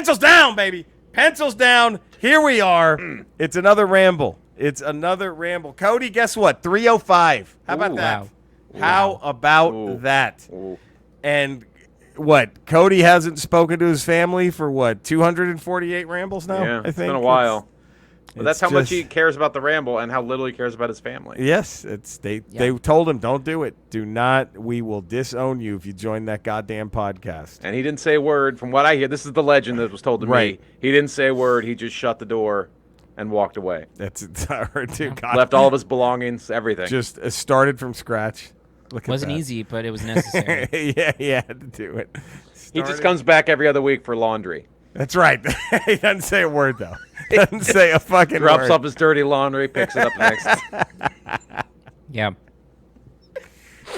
Pencils down, baby. Pencils down. Here we are. It's another ramble. Cody, guess what? 305. How about that? Wow. How about that? Ooh. And what? Cody hasn't spoken to his family for what? 248 rambles now? Yeah, I think it's been a while. But that's how much just- he cares about the ramble and how little he cares about his family. Yes, they told him, don't do it. Do not. We will disown you if you join that goddamn podcast. And he didn't say a word. From what I hear, this is the legend that was told to Right. me. He didn't say a word. He just shut the door and walked away. That's I heard too. God. Left all of his belongings, everything. Just started from scratch. Look at Wasn't that. easy, but it was necessary. Yeah, he had to do it. He just comes back every other week for laundry. That's right. He doesn't say a word though. Doesn't say a fucking Drops word. off his dirty laundry, picks it up next. Yeah.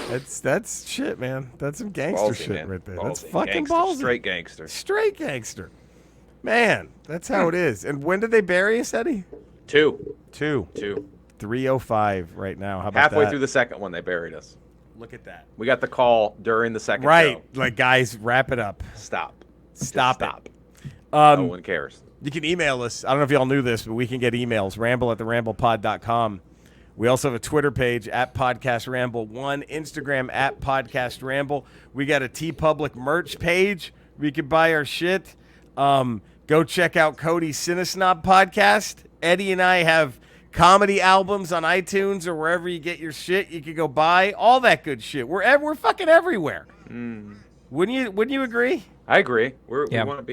That's shit, man. That's some gangster Ballsy, shit man. right there. Ballsy. That's fucking Gangster. ballsy. Straight gangster. Straight gangster. Man, that's how it is. And when did they bury us, Eddie? 2. 3:05 right now. How about Halfway that? through the second one, they buried us. Look at that. We got the call during the second Right. show. Like, guys, wrap it up. Stop. Stop Just it. No one cares. You can email us. I don't know if y'all knew this, but we can get emails. ramble@theramblepod.com. We also have a Twitter page @PodcastRamble1, Instagram @PodcastRamble. We got a TeePublic merch page where you can buy our shit. Go check out Cody's Cinesnob podcast. Eddie and I have comedy albums on iTunes or wherever you get your shit. You can go buy all that good shit. We're fucking everywhere. Wouldn't you agree? I agree. We Yeah. want to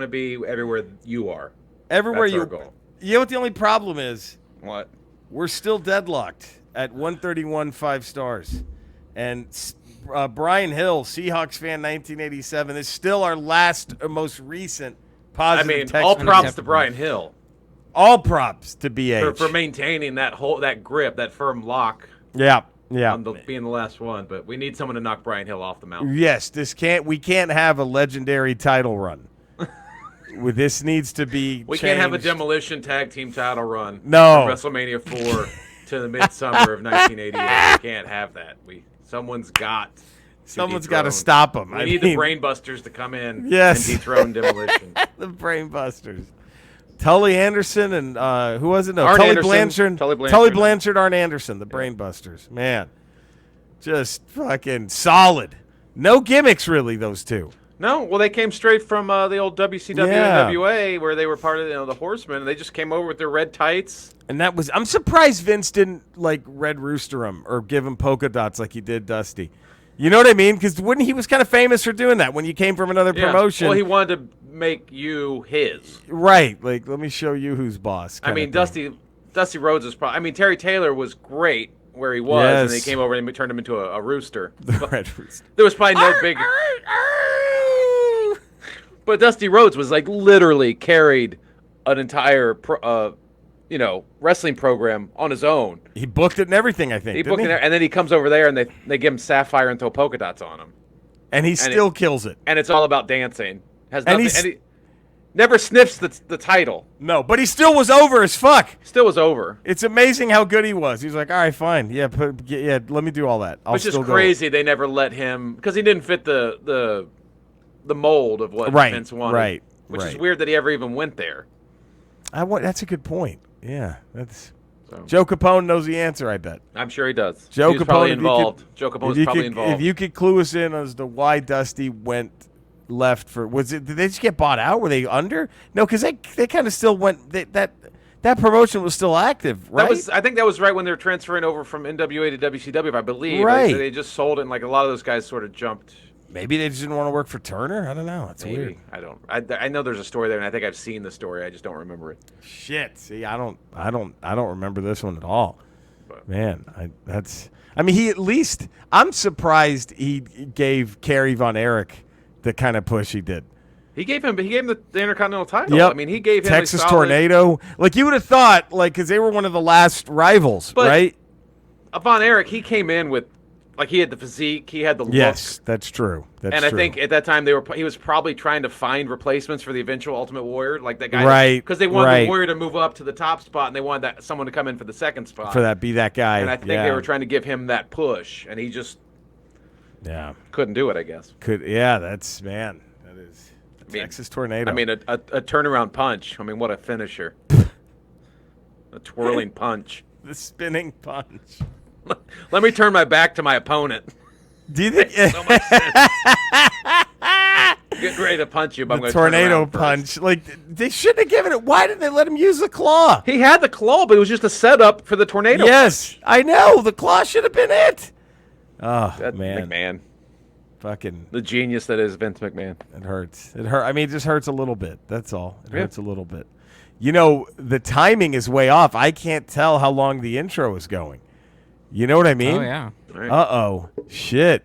be everywhere you are. Everywhere That's you our goal. You know what the only problem is? What? We're still deadlocked at 131 5 stars. And Brian Hill, Seahawks fan 1987, is still our most recent I positive mean, text. all message. props to Brian Hill All props to BH. for maintaining that grip, that firm lock yeah. on being the last one. But we need someone to knock Brian Hill off the mountain. Yes, we can't have a legendary title run. This needs to be We changed. can't have a demolition tag team title run. No. From WrestleMania 4 to the midsummer of 1988. We can't have that. Someone's got to stop him. We need the Brainbusters to come in Yes. and dethrone demolition. The Brainbusters. Tully Anderson and who was it? No, Arn Tully Anderson. Blanchard. Tully Blanchard, Arn Anderson, the Brainbusters. Man, just fucking solid. No gimmicks, really, those two. No, well, they came straight from the old WCW Yeah. and NWA, where they were part of the Horsemen. And they just came over with their red tights. And I'm surprised Vince didn't like Red Rooster him or give him polka dots like he did Dusty. You know what I mean? Because he was kind of famous for doing that when you came from another promotion. Well, he wanted to make you his. Right. Like, let me show you who's boss. I mean, kinda thing. Dusty Rhodes is probably. I mean, Terry Taylor was great where he was, and they came over and turned him into a rooster. The Red Rooster. There was probably no big. But Dusty Rhodes was like literally carried an entire, wrestling program on his own. He booked it and everything, I think. He didn't booked it, and then he comes over there and they give him sapphire and throw polka dots on him. And he still kills it. And it's all about dancing. Has And nothing. And he never sniffs the title. No, but he still was over as fuck. Still was over. It's amazing how good he was. He's like, all right, fine. Yeah, let me do all that. Which is crazy. They never let him because he didn't fit the mold of what Vince wanted. Right. Which is weird that he ever even went there. That's a good point. Yeah, that's. Joe Capone knows the answer, I bet. I'm sure he does. Joe He was Capone probably involved. Joe Capone was probably involved. If you could clue us in as to why Dusty went left did they just get bought out? Were they under? No, because they kind of still went. That promotion was still active, right? I think that was right when they were transferring over from NWA to WCW, I believe. Right. They just sold it, and like a lot of those guys sort of jumped. Maybe they just didn't want to work for Turner. I don't know. It's weird. I don't. I know there's a story there, and I think I've seen the story. I just don't remember it. Shit. See, I don't remember this one at all. But, man, he at least. I'm surprised he gave Kerry Von Erich the kind of push he did. He gave him the Intercontinental title. Yep. I mean, he gave him Texas a solid, Tornado. Like you would have thought, like because they were one of the last rivals, but right? Von Erich, he came in with. Like he had the physique, he had the look. Yes, that's true. I think at that time he was probably trying to find replacements for the eventual Ultimate Warrior, like that guy, right? Because they wanted the Warrior to move up to the top spot, and they wanted someone to come in for the second spot. Be that guy. And I think they were trying to give him that push, and he just couldn't do it. I guess. That's man. That is. Texas tornado. I mean, a turnaround punch. I mean, what a finisher. A twirling punch. The spinning punch. Let me turn my back to my opponent. Do you think So much sense. Getting ready to punch you, but I'm the going to turn tornado around punch? first. Like, they shouldn't have given it. Why did they let him use the claw? He had the claw, but it was just a setup for the tornado. Yes, punch. I know. The claw should have been it. Oh, That man. McMahon, Fucking, the genius that is Vince McMahon. it hurts. It hurt. I mean, it just hurts a little bit. That's all. It Yeah. hurts a little bit. You know, the timing is way off. I can't tell how long the intro is going. You know what I mean? Oh yeah. All right. Uh-oh. Shit.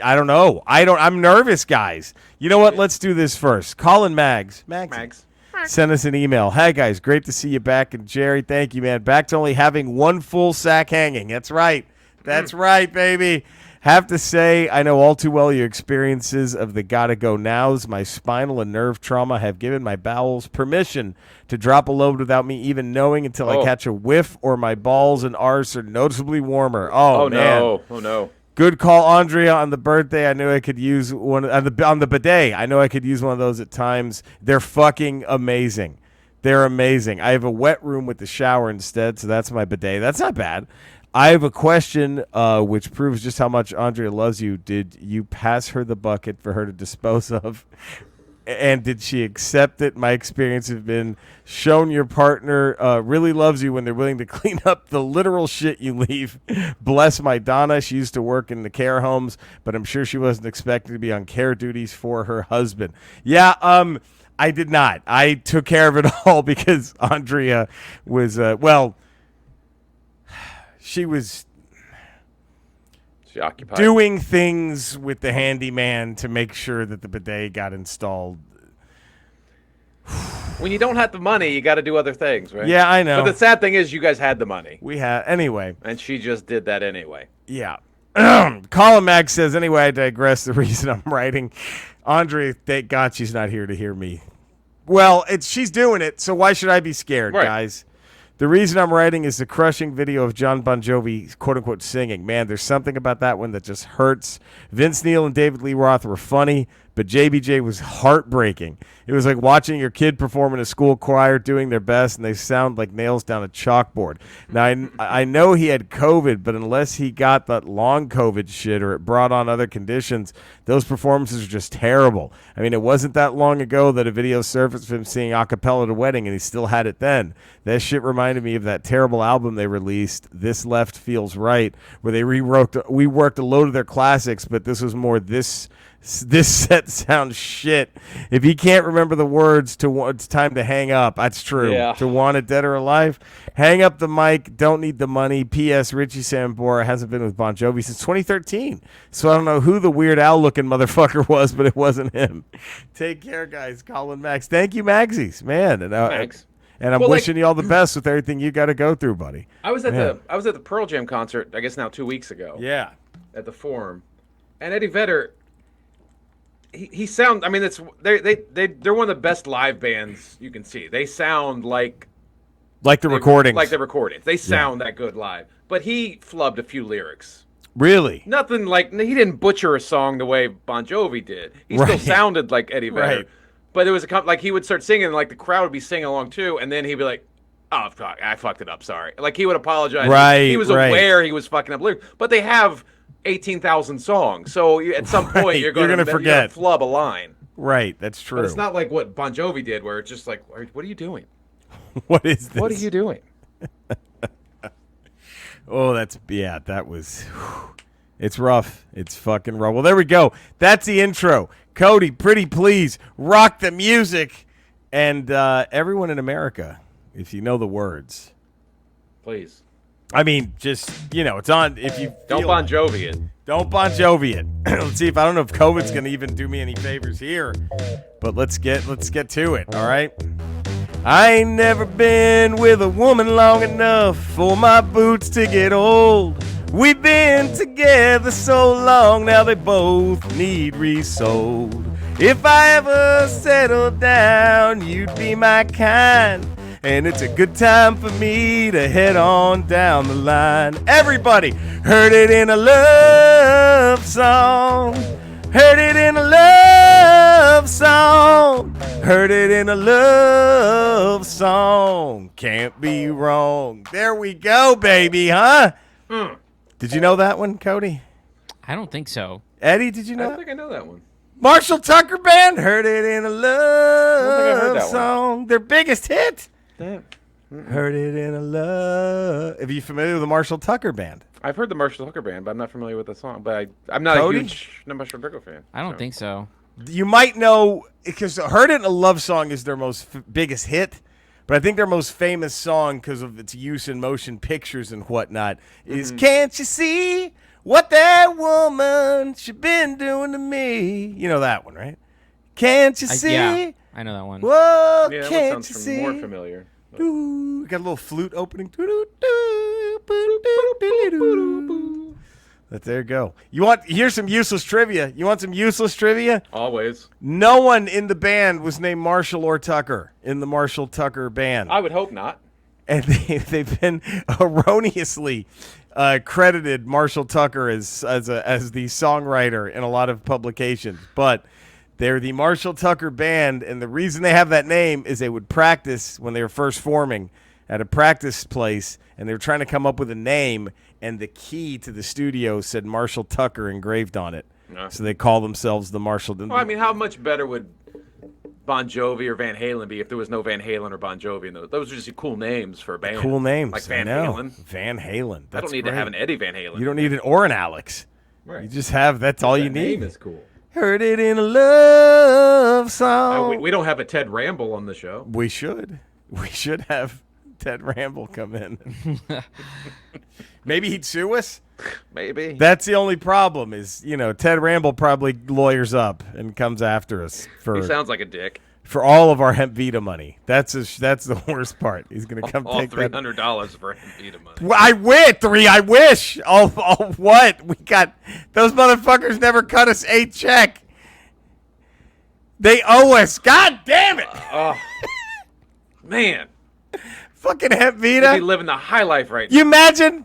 I don't know. I'm nervous, guys. You know what? Let's do this first. Colin Mags. Max. Send us an email. Hi, guys. Great to see you back. And Jerry, thank you, man. Back to only having one full sack hanging. That's right. That's right, baby. Have to say, I know all too well your experiences of the gotta go nows. My spinal and nerve trauma have given my bowels permission to drop a load without me even knowing until I catch a whiff or my balls and arse are noticeably warmer. Oh man. No. Oh, no. Good call, Andrea, on the birthday. I knew I could use one on the bidet. I know I could use one of those at times. They're fucking amazing. They're amazing. I have a wet room with the shower instead, so that's my bidet. That's not bad. I have a question which proves just how much Andrea loves you. Did you pass her the bucket for her to dispose of? And did she accept it? My experience has been shown your partner really loves you when they're willing to clean up the literal shit you leave. Bless my Donna. She used to work in the care homes, but I'm sure she wasn't expected to be on care duties for her husband. Yeah, I did not. I took care of it all because Andrea was, she was She occupied. doing things with the handyman to make sure that the bidet got installed. When you don't have the money, you got to do other things, right? Yeah, I know. But the sad thing is, you guys had the money, We had anyway. and she just did that anyway. Yeah. Colin Mack says, anyway, I digress. The reason I'm writing, Andre, thank God she's not here to hear me. Well, she's doing it, so why should I be scared, Right. guys? The reason I'm writing is the crushing video of John Bon Jovi, quote-unquote, singing. Man, there's something about that one that just hurts. Vince Neil and David Lee Roth were funny, but JBJ was heartbreaking. It was like watching your kid perform in a school choir doing their best, and they sound like nails down a chalkboard. Now, I know he had COVID, but unless he got that long COVID shit or it brought on other conditions, those performances are just terrible. I mean, it wasn't that long ago that a video surfaced of him singing a cappella at a wedding, and he still had it then. That shit reminded me of that terrible album they released, This Left Feels Right, where they reworked a load of their classics, but this was more this set sounds shit. If you can't remember the words to It's Time to Hang Up, that's true. Yeah. To Want It Dead or Alive, hang up the mic, don't need the money. P.S. Richie Sambora hasn't been with Bon Jovi since 2013. So I don't know who the Weird Al looking motherfucker was, but it wasn't him. Take care, guys. Colin Max. Thank you, Magsies. Man. And, Thanks. And I'm Well, wishing you all the best with everything you got to go through, buddy. I was at Man. the Pearl Jam concert, I guess now 2 weeks ago. Yeah. At the Forum, and Eddie Vedder. He sound. I mean, they're one of the best live bands you can see. They sound like the recordings. Like the recordings. They sound that good live. But he flubbed a few lyrics. Really? Nothing like he didn't butcher a song the way Bon Jovi did. He Right. still sounded like Eddie Vedder. Right. But there was like he would start singing, and like the crowd would be singing along too, and then he'd be like, "Oh fuck, I fucked it up. Sorry." Like he would apologize. Right, He was right. aware he was fucking up lyrics. But they have 18,000 songs, so at some point Right. you're going to forget. flub a line. Right. That's true. But it's not like what Bon Jovi did, where it's just like, "What are you doing? What is this? What are you doing?" Oh, that was, it's rough. It's fucking rough. Well, there we go. That's the intro. Cody, pretty please, rock the music. And everyone in America, if you know the words. Please I mean, just, it's on, if you don't feel Bon like- Jovi it. Don't Bon Jovi it. Let's see if I don't know if COVID's gonna even do me any favors here, but let's get to it. All right. I ain't never been with a woman long enough for my boots to get old. We've been together so long now they both need resold. If I ever settle down, you'd be my kind. And it's a good time for me to head on down the line. Everybody heard it in a love song. Heard it in a love love song. Heard it in a love song. Can't be wrong. There we go, baby, huh? Did you know that one, Cody? I don't think so. Eddie, did you I know don't that? think I know that one. Marshall Tucker Band, heard it in a I heard love that one. song. Their biggest hit. Damn. Heard it in a love. Are you familiar with the Marshall Tucker Band? I've heard the Marshall Tucker Band, but I'm not familiar with the song. But I'm not Cody? a huge Marshall Tucker fan. I don't think so. You might know, because Heard It in a Love Song is their most biggest hit, but I think their most famous song, because of its use in motion pictures and whatnot, is Can't You See What That Woman She Been Doing to Me? You know that one, right? Can't you see? Yeah, I know that one. Whoa, Yeah, that one can't sounds you see? more familiar. Doo. Got a little flute opening. But there you go. Here's some useless trivia. You want some useless trivia? Always. No one in the band was named Marshall or Tucker in the Marshall Tucker Band. I would hope not. And they've been erroneously credited Marshall Tucker as the songwriter in a lot of publications. But they're the Marshall Tucker Band, and the reason they have that name is they would practice when they were first forming at a practice place, and they were trying to come up with a name, and the key to the studio said Marshall Tucker engraved on it. Yeah. So they call themselves the Marshall. Well, I mean, how much better would Bon Jovi or Van Halen be if there was no Van Halen or Bon Jovi? Those are just cool names for a band. Cool names. Like I Van know. Halen. Van Halen. I That's don't need great. to have an Eddie Van Halen. You don't need an or an Alex. Right. You just have, that's all you That need. name is cool. Heard it in a love song. We don't have a Ted Ramble on the show. We should. We should have Ted Ramble come in. Maybe he'd sue us. Maybe. That's the only problem is, Ted Ramble probably lawyers up and comes after us He sounds like a dick. for all of our Hemp Vita money. That's the worst part. He's going to come All take that. $300 for Vita money. Well, I wish. Oh, what? We got those motherfuckers never cut us a check. They owe us. God damn it. Oh, man. Fucking Hemp You'd be Vita. living the high life right You imagine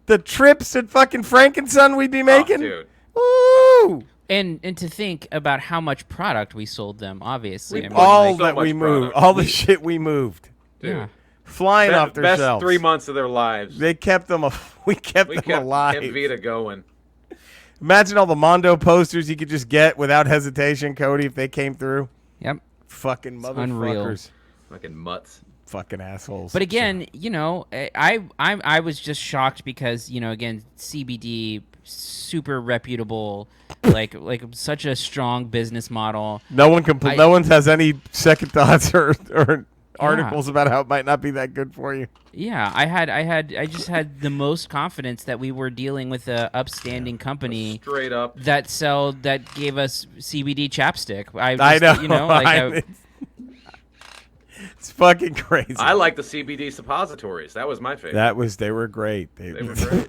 the trips at fucking Frankenson we'd be now. making? Dude. Woo! And to think about how much product we sold them, obviously. We I mean, All so that much we moved. product. All the shit we moved. Dude. yeah. Flying off their Best shelves. 3 months of their lives. They kept them. We kept We them kept alive. Hemp Vita going. Imagine all the Mondo posters you could just get without hesitation, Cody, if they came through. Yep. Fucking unreal. motherfuckers. Fucking mutts. Fucking assholes. But again, I was just shocked because again, CBD, super reputable, like such a strong business model. no one no one has any second thoughts or articles about how it might not be that good for you. Yeah, I just had the most confidence that we were dealing with a upstanding company Straight up. that gave us CBD chapstick. I know. It's fucking crazy. I like the CBD suppositories. That was my favorite. They were great. They were great.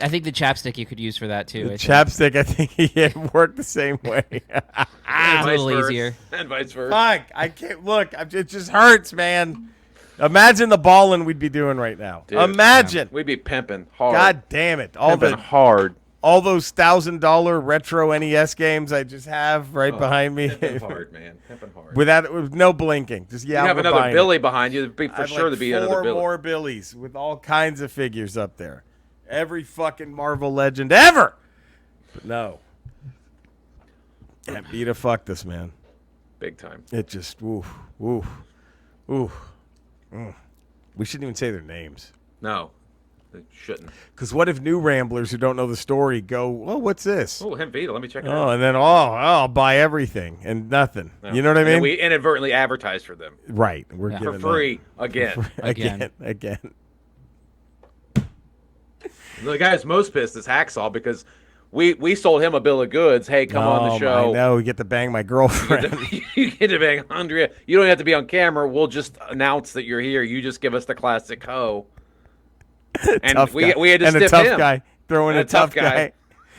I think the chapstick you could use for that too. The chapstick, I think it worked the same way. It's a little easier. And vice versa. Fuck, I can't look. It just hurts, man. Imagine the balling we'd be doing right now. Dude, Imagine. We'd be pimping hard. God damn it. Pimping hard. All those $1,000 retro NES games I just have right behind me. Pimping hard, man. Pimping hard. with no blinking. Just You have we're another buying Billy it. behind you. It'd be for I'd sure like to be another 4 Billy. more Billies with all kinds of figures up there. Every fucking Marvel legend ever. But no. Can't beat a fuck this, man. Big time. It just, ooh. We shouldn't even say their names. No, they shouldn't. Because what if new Ramblers who don't know the story go, oh, what's this? Oh, Hemp Vita. Let me check it Oh, out. and then, I'll buy everything and nothing. No. You know what I And mean? then we inadvertently advertised for them Right. We're Yeah. for giving free again. Again. The guy who's most pissed is Hacksaw because we sold him a bill of goods. Hey, come on the I show. know. We get to bang my girlfriend. You get to bang Andrea. You don't have to be on camera. We'll just announce that you're here. You just give us the classic ho. And Tough we guy. had to and stiff a tough him. guy. Throwing And a tough guy.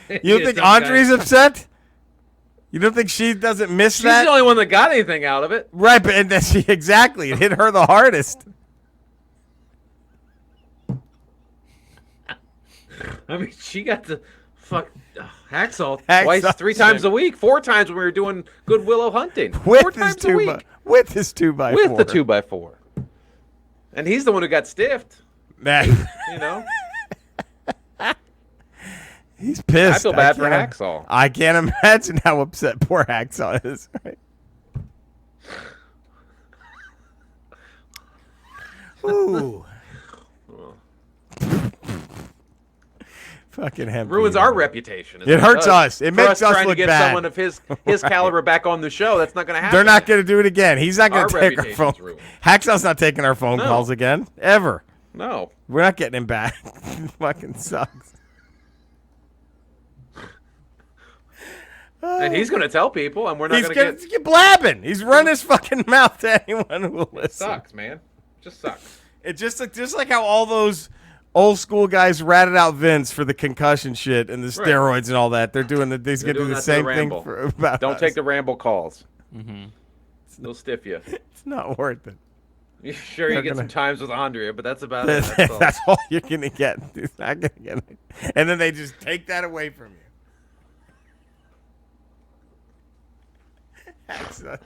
You don't Yeah, think tough guy. Andre's upset? You don't think she doesn't miss She's that? the only one that got anything out of it. Right, but exactly. It hit her the hardest. I mean, she got to fuck. Hacksaw Hacksaw twice, 3 times Jim. a week, 4 times when we were doing Good Willow hunting. 4 With his times a 2 week. with his 2x4. With the 2x4. And he's the one who got stiffed. Man, You know? he's pissed. I feel bad for can't- Hacksaw. I can't imagine how upset poor Hacksaw is. Right? Ooh. Fucking him. Ruins our reputation. is It what hurts does. us. It For makes us trying look to get bad. someone of his caliber back on the show. That's not going to happen. They're not going to do it again. He's not going Our to take our reputation's phone. ruined. Hacksaw's not taking our phone No. calls again. Ever. No. We're not getting him back. Fucking sucks. And he's going to tell people, and we're not He's going gonna to get... keep blabbing. He's run his fucking mouth to anyone who will listen. Sucks, man. Just sucks. It just like how all those old school guys ratted out Vince for the concussion shit and the Right. steroids and all that. They're doing the. He's They're gonna do doing the that to the same thing Ramble. for about Don't us. take the Ramble calls. Mm-hmm. They'll stiff you. It's not worth it. You sure you They're get gonna- some times with Andrea, but that's about it. That's all. That's all you're gonna get. You're not gonna get it. And then they just take that away from you. That's such.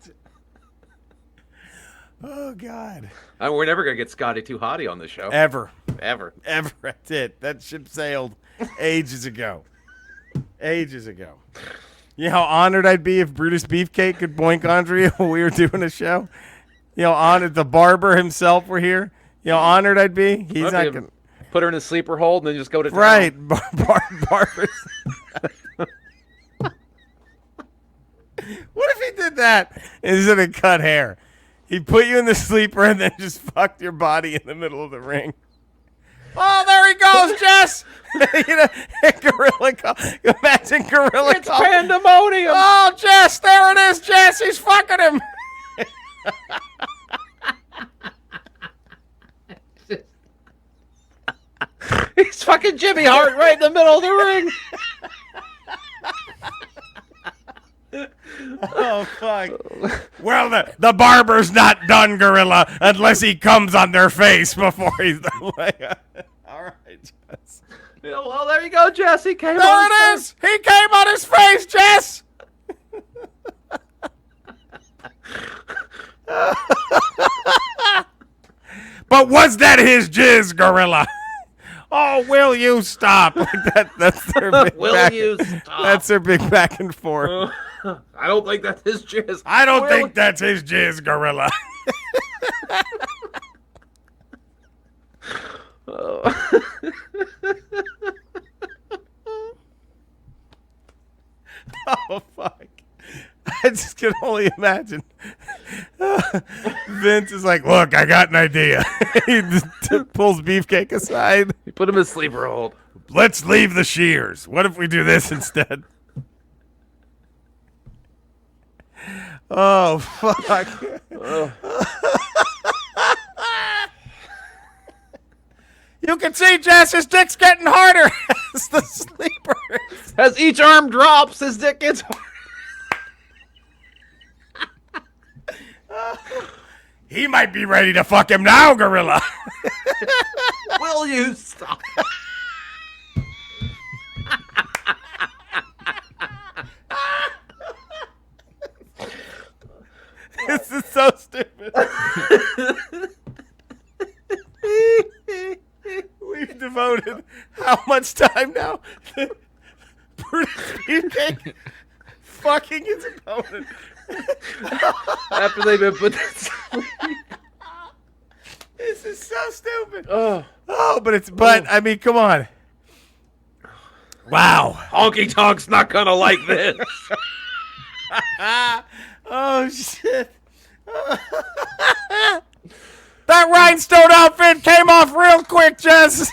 Oh God. We're never going to get Scotty Too Hottie on the show. Ever. Ever. That's it. That ship sailed ages ago. Ages ago. You know how honored I'd be if Brutus Beefcake could boink Andrea when we were doing a show? You know, honored the barber himself were here. You know, honored I'd be. He's Might not be gonna. Put her in a sleeper hold and then just go to town. Right, barbers. What if he did that instead of cut hair? He put you in the sleeper and then just fucked your body in the middle of the ring. Oh, there he goes, Jess! You know, gorilla call. Imagine gorilla It's call. pandemonium. Oh, Jess, there it is, Jess. He's fucking him. He's fucking Jimmy Hart right in the middle of the ring. Oh, fuck. Well, the barber's not done, gorilla, unless he comes on their face before he's done. All right, Jess. Yeah, well, there you go, Jesse. Came There on it is. He came on his face, Jess. But was that his jizz, gorilla? Oh, will you stop? Like that's their big Will back, you stop? That's their big back and forth. I don't think that's his jizz. I don't Will- think that's his jizz, gorilla. Oh, fuck. I just can only imagine. Vince is like, look, I got an idea. He just pulls Beefcake aside. You put him in sleeper hold. Let's leave the shears. What if we do this instead? Oh, fuck. You can see Jess's dick's getting harder as the sleeper. As each arm drops, his dick gets hard. He might be ready to fuck him now, gorilla. Will you stop? This is so stupid. We've devoted how much time now? Brutus Beefcake fucking his opponent. After they've been put to sleep. This is so stupid. Oh, But I mean, come on. Wow. Honky Tonk's not gonna like this. Oh shit. That rhinestone outfit came off real quick, Jess.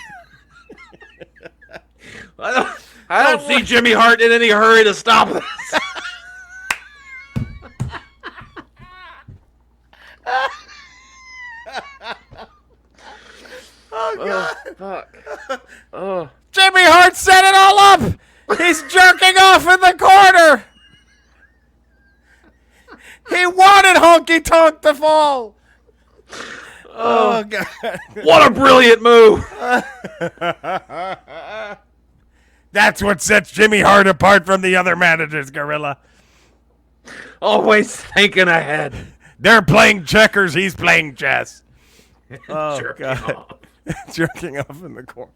I don't see Jimmy Hart in any hurry to stop this. Oh god. Fuck. Oh. Jimmy Hart set it all up. He's jerking off in the corner. He wanted Honky Tonk to fall. Oh god. What a brilliant move. That's what sets Jimmy Hart apart from the other managers, Gorilla. Always thinking ahead. They're playing checkers. He's playing chess. Oh, Jerking God. off. Jerking off in the corner.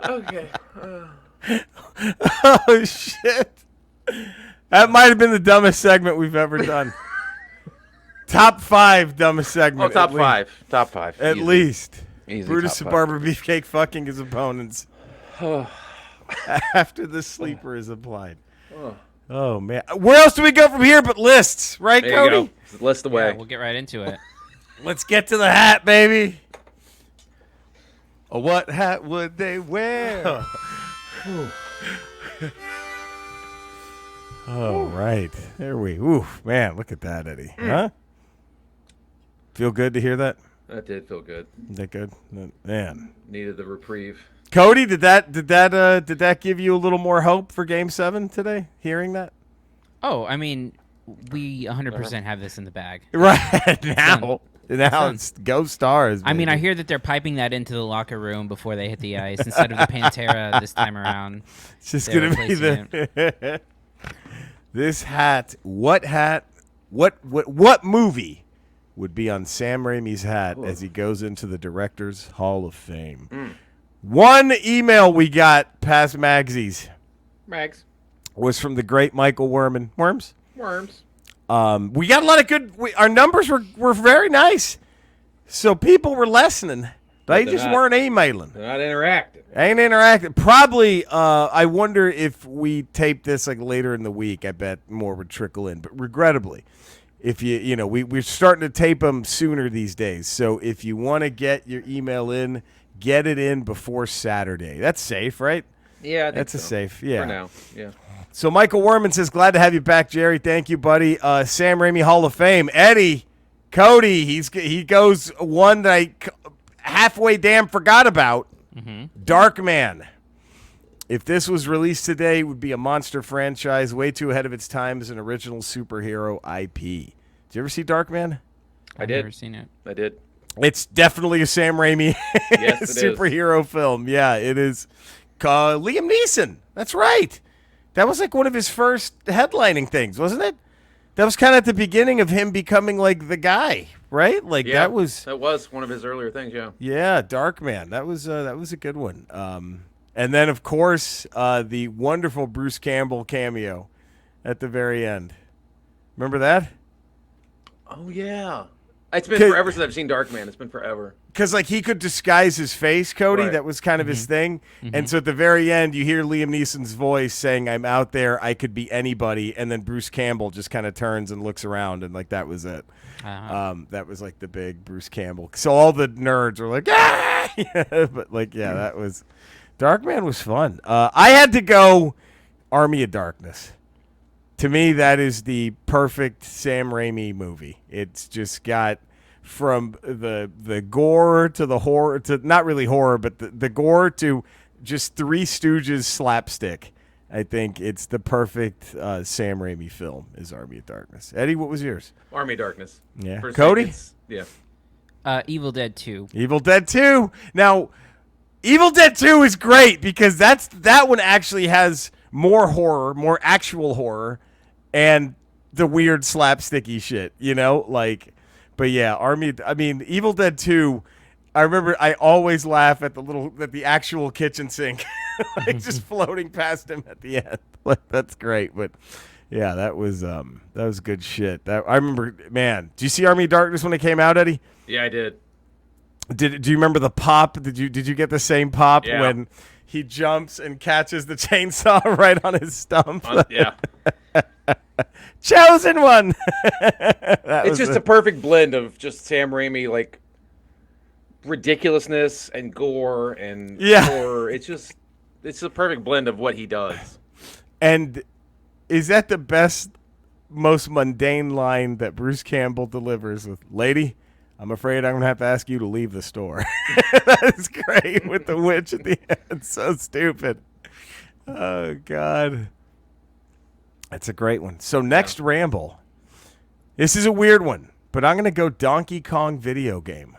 Okay. Oh, shit. That might have been the dumbest segment we've ever done. Top 5 dumbest segment. Top 5. Top 5. At Easy. least. Easy Brutus top the 5. Barber Beefcake fucking his opponents after the sleeper is applied. Oh, man. Where else do we go from here but lists? Right, There Cody? you go. List away. Yeah, we'll get right into it. Let's get to the hat, baby. What hat would they wear? Oh, right. There we. Ooh, man, look at that, Eddie. Huh? Feel good to hear that? That did feel good. Is that good? Man. Needed the reprieve. Cody, did that give you a little more hope for Game 7 today? Hearing that? Oh, I mean, we 100% have this in the bag. Right now. Now it's Go Stars. I mean, baby. I hear that they're piping that into the locker room before they hit the ice instead of the Pantera this time around. It's just They're gonna be the this hat. What hat? What movie would be on Sam Raimi's hat as he goes into the Directors Hall of Fame? One email we got past Magsies Mags. was from the great Michael Worms. Worms. We got a lot of good. Our numbers were very nice, so people were listening. They they're just not. weren't emailing. They're not interactive. Ain't interactive. Probably. I wonder if we tape this like later in the week. I bet more would trickle in. But regrettably, if we're starting to tape them sooner these days. So if you want to get your email in, get it in before Saturday. That's safe, right? Yeah, I think That's a safe. Yeah. For now. Yeah. So Michael Werman says, glad to have you back, Jerry. Thank you, buddy. Sam Raimi Hall of Fame. Eddie, Cody, he goes one that I halfway damn forgot about. Darkman. If this was released today, it would be a monster franchise, way too ahead of its time as an original superhero IP. Did you ever see Darkman? I I've did. never seen it. I did. It's definitely a Sam Raimi Yes, it is. superhero film. Yeah, it is. Liam Neeson. That's right. That was like one of his first headlining things, wasn't it? That was kind of at the beginning of him becoming like the guy, right? Like Yeah, that was one of his earlier things. Yeah. yeah, Darkman. That was a good one. And then of course the wonderful Bruce Campbell cameo at the very end. Remember that? Oh yeah. It's been forever since I've seen Darkman. It's been forever. Because like he could disguise his face, Cody. Right. That was kind of his thing. And so at the very end, you hear Liam Neeson's voice saying, "I'm out there. I could be anybody." And then Bruce Campbell just kind of turns and looks around, and like that was it. That was like the big Bruce Campbell. So all the nerds were like, "Ah!" But like, yeah, that was Darkman was fun. I had to go Army of Darkness. To me, that is the perfect Sam Raimi movie. It's just got from the gore to the horror to not really horror, but the gore to just Three Stooges slapstick. I think it's the perfect Sam Raimi film is Army of Darkness. Eddie, what was yours? Army of Darkness. Yeah. First Cody? thing, yeah. Evil Dead 2. Evil Dead 2. Now, Evil Dead 2 is great because that one actually has more horror, more actual horror, and the weird slapsticky shit, But yeah, Evil Dead 2, I remember I always laugh at the actual kitchen sink like just floating past him at the end. Like that's great, but yeah, that was good shit. I remember, man, did you see Army of Darkness when it came out, Eddie? Yeah, I did. Do you remember the pop? Did you get the same pop Yeah. when he jumps and catches the chainsaw right on his stump? Yeah. Chosen one. It's just a perfect blend of just Sam Raimi, like ridiculousness and gore and horror. It's a perfect blend of what he does. And is that the best, most mundane line that Bruce Campbell delivers with, "Lady, I'm afraid I'm going to have to ask you to leave the store." That is great with the witch at the end. So stupid. Oh, God. That's a great one. So next ramble. This is a weird one, but I'm going to go Donkey Kong video game.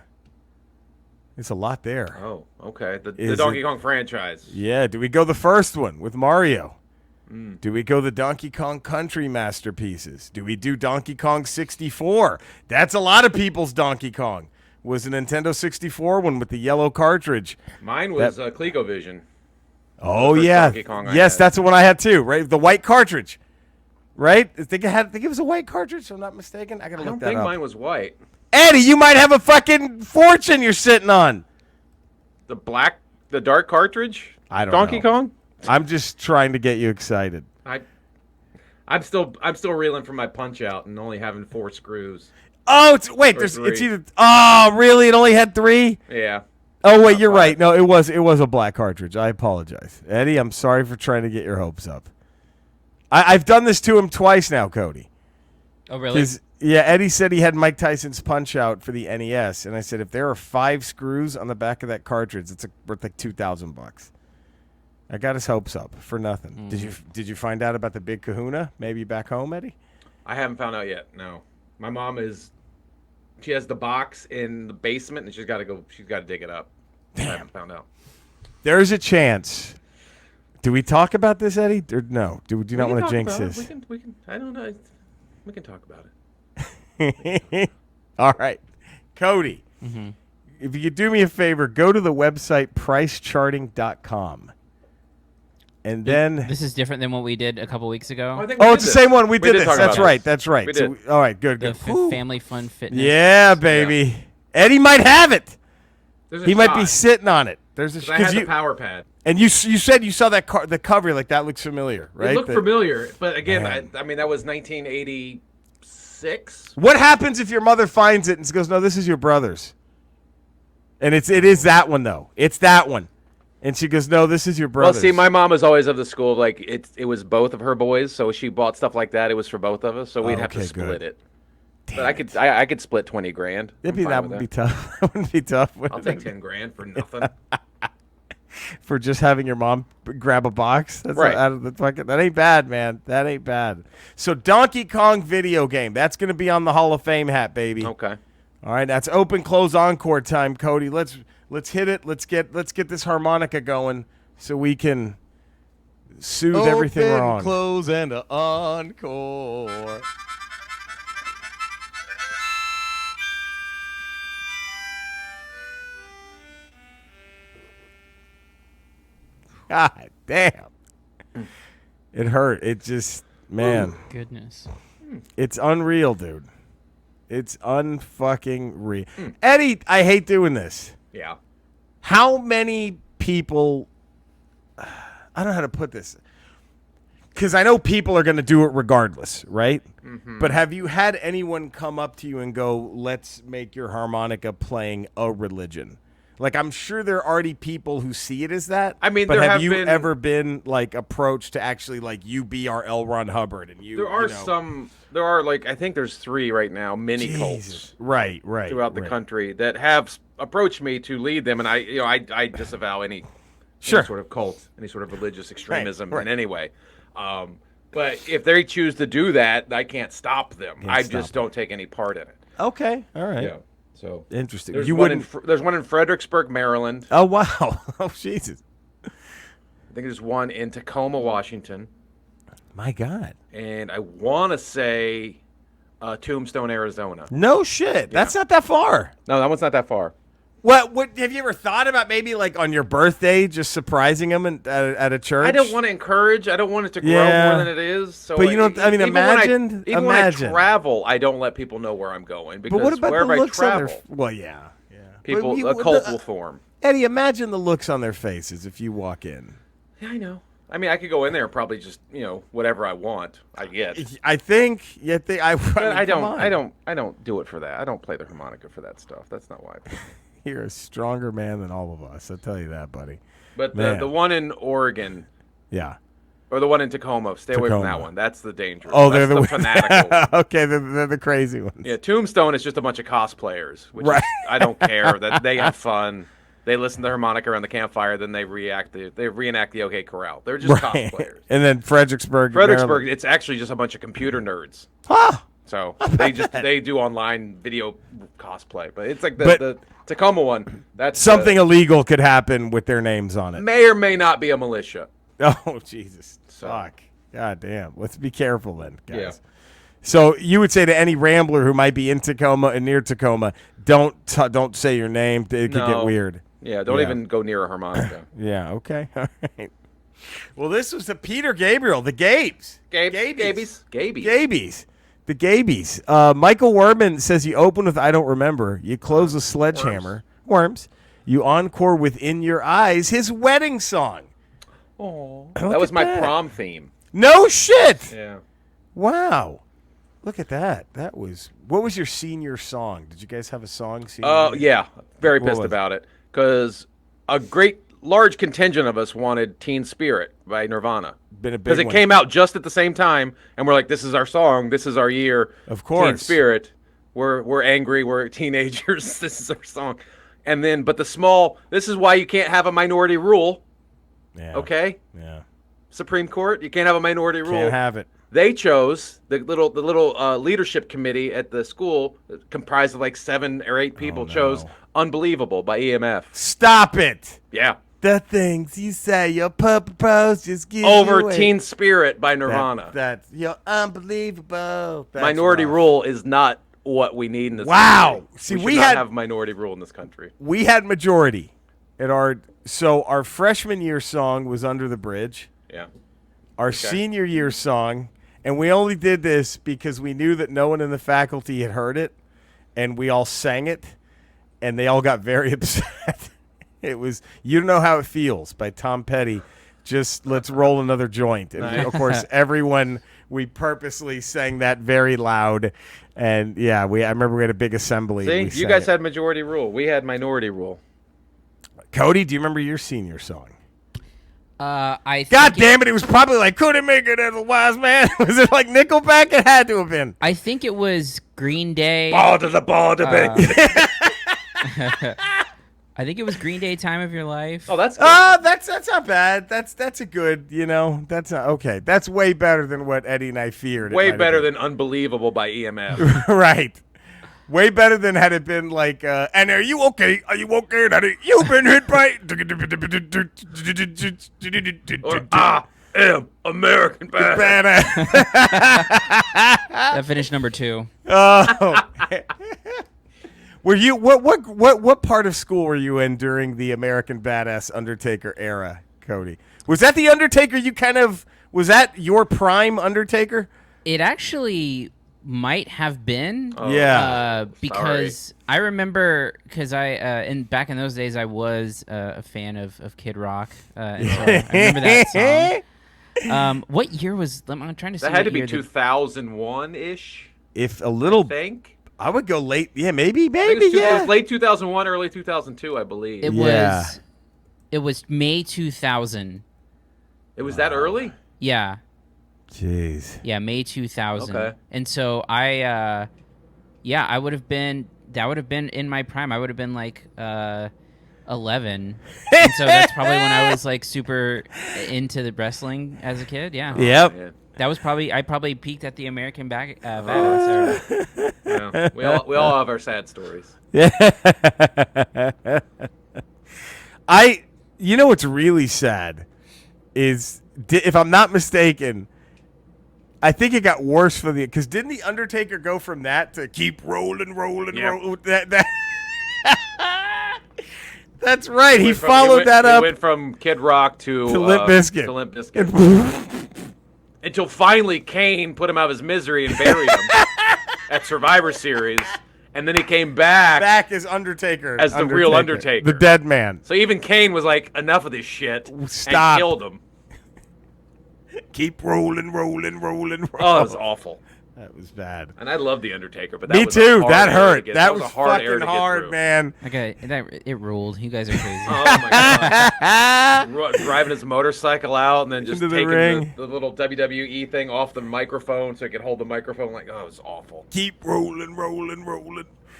It's a lot there. Oh, okay. The Is Donkey it- Kong franchise. Yeah, do we go the first one with Mario? Do we go the Donkey Kong Country masterpieces? Do we do Donkey Kong 64? That's a lot of people's Donkey Kong. Was a Nintendo 64 one with the yellow cartridge. Mine was ColecoVision. Oh first yeah, Donkey Kong I yes, had. that's the one I had too. Right, the white cartridge. Right? I think it was a white cartridge. If I'm not mistaken. I gotta I look don't that think up. mine was white. Eddie, you might have a fucking fortune you're sitting on. The dark cartridge? I don't Donkey know. Kong? I'm just trying to get you excited. I'm still reeling from my Punch Out and only having 4 screws. Oh, it's three. either. Oh, really? It only had 3. Yeah. Oh wait, Not you're 5. right. No, it was a black cartridge. I apologize, Eddie. I'm sorry for trying to get your hopes up. I've done this to him twice now, Cody. Oh, really? 'Cause, yeah, Eddie said he had Mike Tyson's Punch Out for the NES, and I said if there are 5 screws on the back of that cartridge, it's worth like $2,000. I got his hopes up for nothing. Did you find out about the big Kahuna? Maybe back home, Eddie? I haven't found out yet. No. My mom she has the box in the basement and she's got to dig it up. I haven't found out. There's a chance. Do we talk about this, Eddie? Or no? Do you not We can want to talk jinx about it. this? We can I don't know. We can talk about it. All right. Cody, if you could do me a favor, go to the website pricecharting.com. And then This is different than what we did a couple weeks ago. I think we oh, did it's the this. same one. We did this. talk That's about right. this. That's right. We So did. all right, good, The good. Whew. Family Fun Fitness. Yeah, baby. Eddie might have it. There's a He might be shot. sitting on it. There's a 'Cause I had you the power pad. and you said you saw that the cover like that looks familiar, right? It looked The- familiar, but again, Man. I mean that was 1986. What happens if your mother finds it and she goes, "No, this is your brother's," and it is that one though. It's that one, and she goes, "No, this is your Well, brother's." see, my mom was always of the school of like it was both of her boys, so she bought stuff like that. It was for both of us, so we'd have to Okay, split good. it. But I could split 20 grand. I'm fine that with would be tough. That wouldn't be tough. would I'll it? take 10 grand for nothing. For just having your mom grab a box. That's Right. out of the fucking, that ain't bad, man. That ain't bad. So Donkey Kong video game. That's going to be on the Hall of Fame hat, baby. Okay. All right, that's open close encore time, Cody. Let's hit it. Let's get this harmonica going so we can soothe everything wrong. Close and encore. God damn. It hurt. It just, man, Goodness. it's unreal, dude. It's unfucking real. Eddie, I hate doing this. Yeah. How many people, I don't know how to put this, because I know people are going to do it regardless, right? But have you had anyone come up to you and go, let's make your harmonica playing a religion? Like, I'm sure there are already people who see it as that. I mean, but there have have you been- ever been, like, approached to actually, like, you be our L. Ron Hubbard and you, There are you know, like I think there's 3 right now, mini Jesus. cults Right. throughout the right. country that have approached me to lead them, and I disavow any Sure. sort of cult, any sort of religious extremism right. in any way. But if they choose to do that, I can't stop them. I stop just don't take any part in it. Okay. All right. Yeah. So Interesting. there's You one in wouldn't. there's one in Fredericksburg, Maryland. Oh, wow. Oh, Jesus. I think there's one in Tacoma, Washington, My God. and I want to say Tombstone, Arizona. No shit. That's not that far. No, that one's not that far. What have you ever thought about maybe like on your birthday just surprising them at a church? I don't want to encourage. I don't want it to grow Yeah. more than it is. So, But you don't- I mean, even imagine- when imagine. I travel, I don't let people know where I'm going because But what about wherever the looks I on travel, their? Well, yeah. people But a cult will form. Eddie, imagine the looks on their faces if you walk in. Yeah, I know. I mean, I could go in there and probably just whatever I want, I get. I think. Yet I But mean, I come on. I don't do it for that. I don't play the harmonica for that stuff. That's not why. You're a stronger man than all of us. I'll tell you that, buddy. But Man. the one in Oregon Yeah. or the one in Tacoma, stay away from Tacoma. that one. That's the dangerous. Oh, That's they're the fanatical one. Okay, they're the crazy ones. Yeah, Tombstone is just a bunch of cosplayers, which Right. is, I don't care. That they have fun. They listen to the harmonica around the campfire, then they reenact the OK Corral. They're just Right. cosplayers. And then Fredericksburg. Fredericksburg, Maryland. it's actually just a bunch of computer nerds. Ah, So they do online video cosplay, but it's like the Tacoma one. That's Something illegal could happen with their names on it. may or may not be a militia. Oh, Jesus. So- Fuck. God damn. Let's be careful then, guys. Yeah. So you would say to any rambler who might be in Tacoma and near Tacoma, don't say your name. It could get weird. Yeah, don't even go near a harmonica. Yeah, okay. All right. Well, this was the Peter Gabriel, the Gabes. Gabies. The Gabies. Michael Werman says you open with I Don't Remember. You close with Sledgehammer. Worms. You encore with In Your Eyes, his wedding song. Oh, that was my prom theme. No shit. Yeah. Wow. Look at that. What was your senior song? Did you guys have a song? Yeah. Very pissed was it? about it because a large contingent of us wanted Teen Spirit by Nirvana. Been a big Because it one. came out just at the same time, and we're like, this is our song. This is our year. Of course. Teen Spirit. We're angry. We're teenagers. This is our song. And then, but this is why you can't have a minority rule. Yeah. Okay? Yeah. Supreme Court, you can't have a minority rule. Can't have it. They chose the little leadership committee at the school, comprised of like 7 or 8 people, chose "Unbelievable" by EMF. Stop it. Yeah, The things you say your purpose just give over you away. Teen Spirit by Nirvana. That's you're unbelievable. That's Minority rough. rule is not what we need in this. Wow. country. See, we we should not had- have minority rule in this country. We had majority at our freshman year song was Under the Bridge. Yeah, Our senior year song, and we only did this because we knew that no one in the faculty had heard it, and we all sang it, and they all got very upset. It was You Don't Know How It Feels by Tom Petty. Just let's roll another joint. And of course, we purposely sang that very loud. And yeah, I remember we had a big assembly. see, and we you sang guys it. had majority rule. We had minority rule. Cody, do you remember your senior song? I God think damn it! It was probably like couldn't make it as a wise man. Was it like Nickelback? It had to have been. I think it was Green Day. Border the border, baby. I think it was Green Day, Time of Your Life. Oh, that's good. That's not bad. That's a good. That's not okay. That's way better than what Eddie and I feared. it way might have better been. than "Unbelievable" by EMF. Right. Way better than had it been like. And are you okay? Are you okay, Daddy? You've been hit by. Or I am American Badass. Badass. That finished number 2. Oh. Were you what part of school were you in during the American Badass Undertaker era, Cody? Was that the Undertaker was that your prime Undertaker? It actually might have been. Yeah. Because I remember back in those days I was a fan of Kid Rock. And so I remember that song. What year was? I'm trying to see. That had to what be year 2001-ish. If a little, I think. I would go late. Yeah, maybe, I think it yeah. was late 2001, early 2002, I believe. Yeah. It was May 2000. It was that early? Yeah. Jeez. Yeah, May 2000. Okay. And so I would have been in my prime. I would have been like 11. And so that's probably when I was like super into the wrestling as a kid. Yeah. Yep. Yeah. That was I probably peaked at the American Badass era. Yeah. We all have our sad stories. Yeah. You know what's really sad is, if I'm not mistaken, I think it got worse because didn't the Undertaker go from that to keep rolling? Yeah. That's right. He Went from- followed that He up went from Kid Rock to Limp Bizkit. To Limp Bizkit. Until finally Kane put him out of his misery and buried him at Survivor Series. And then he came back as Undertaker. as the real Undertaker. The dead man. So even Kane was like, enough of this shit. Stop. And killed him. Keep rolling. Oh, that was awful. That was bad. And I love The Undertaker, but that Me was too. A hard That era to hurt. get- That was a hard era fucking to get hard, through. man. Okay, it ruled. You guys are crazy. Oh my god! Driving his motorcycle out and then just Into the taking ring. the little WWE thing off the microphone so he could hold the microphone. Like, oh, it was awful. Keep rolling.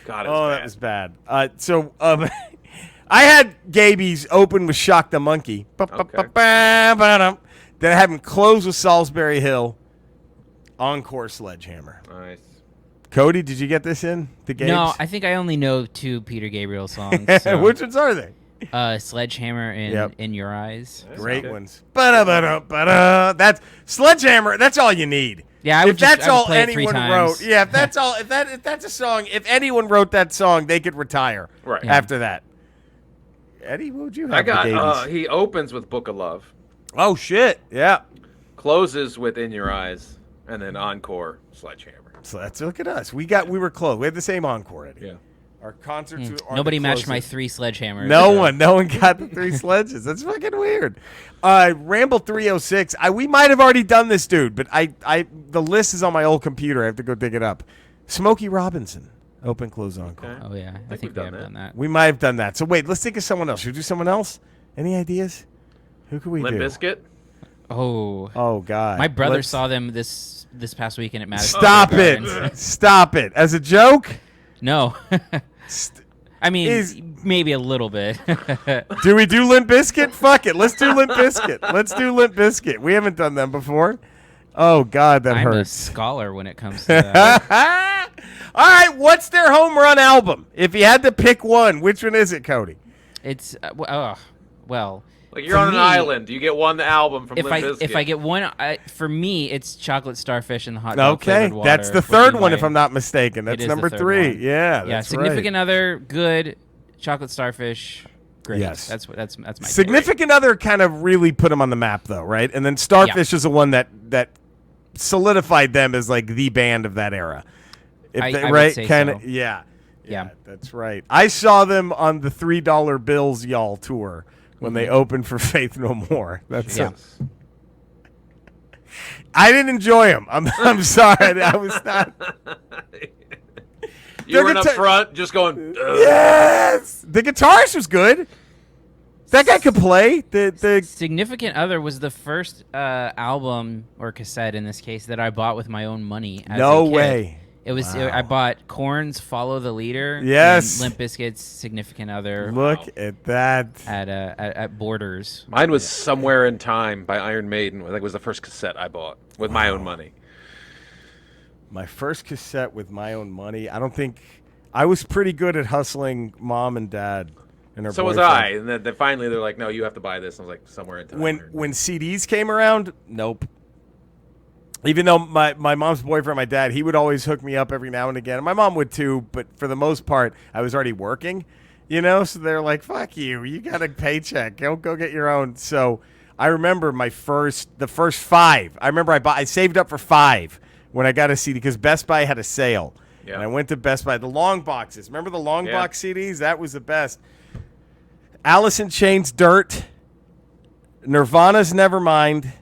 God, it was bad. That was bad. I had Gabies open with Shock the Monkey. Then I had him close with Salisbury Hill. Encore Sledgehammer. Nice. Cody, did you get this in? The games? No, I think I only know 2 Peter Gabriel songs. So, Which ones are they? Sledgehammer and Yep. In Your Eyes. Great ones. Ba-da-ba-da-ba-da. That's Sledgehammer. That's all you need. Yeah, I would if that's I would all play it 3 anyone times. wrote, yeah, if that's all, if that's a song, if anyone wrote that song, they could retire Right. after that. Eddie, what would you have? I got. the games? He opens with Book of Love, Oh shit! Yeah. closes with In Your Eyes, and then encore Sledgehammer. So look at us. We were close. We had the same encore, Eddie. Yeah. Our concerts. Are Nobody the matched my closest. 3 Sledgehammers. No one got the 3 sledges. That's fucking weird. Ramble 306. We might have already done this, dude, but the list is on my old computer. I have to go dig it up. Smokey Robinson, open close encore. Okay. Oh, yeah. I think we've we done have that. done that. We might have done that. So wait, let's think of someone else. Should we do someone else? Any ideas? Who could we Limp do? Bizkit. Oh. Oh God. My brother Let's- saw them this past weekend at Madison. Stop Square it! Garden. Stop it! As a joke. No. I mean, Is- maybe a little bit. Do we do Limp Bizkit? Fuck it. Let's do Limp Bizkit. Let's do Limp Bizkit. We haven't done them before. Oh God, that I'm a hurts. scholar when it comes to that. All right, what's their home run album? If you had to pick one, which one is it, Cody? It's well. Like you're For on an me, island. You get one album from If Limp I Bizkit. if I get one, for me it's chocolate starfish and the hot dog Okay, flavored water. that's the would be third one, my- if I'm not mistaken. That's is the number third 3. one. Yeah, Yeah, that's significant right. other, good, chocolate starfish, great. Yes. That's my favorite. Significant other kind of really put them on the map, though, right? And then Starfish is the one that solidified them as like the band of that era. I would right? say Kind of, so. yeah. Yeah. That's right. I saw them on the $3 Bills Y'all tour when they opened for Faith No More. That's Yeah. I didn't enjoy them. I'm sorry. I was not. you were They're up gonna front, just going. "Ugh." Yes, the guitarist was good. That guy could play. The Significant Other was the first album or cassette in this case that I bought with my own money. As No a kid. way. It was. Wow. I bought Korn's "Follow the Leader." Yes. And Limp Bizkit's "Significant Other." look at that. At Borders. Mine was "Somewhere in Time" by Iron Maiden. I think it was the first cassette I bought with my own money. My first cassette with my own money. I don't think I was pretty good at hustling mom and dad and her So was boyfriend. I. And then finally they're like, "No, you have to buy this." And I was like, "Somewhere in Time." When CDs came around, nope. Even though my mom's boyfriend, my dad, he would always hook me up every now and again. And my mom would too, but for the most part, I was already working, so they're like, fuck you. You got a paycheck. Don't go get your own. So I remember the first 5. I remember I saved up for 5 when I got a CD because Best Buy had a sale. Yeah. And I went to Best Buy. The long boxes. Remember the long Yeah. box CDs? That was the best. Alice in Chains' Dirt. Nirvana's Nevermind.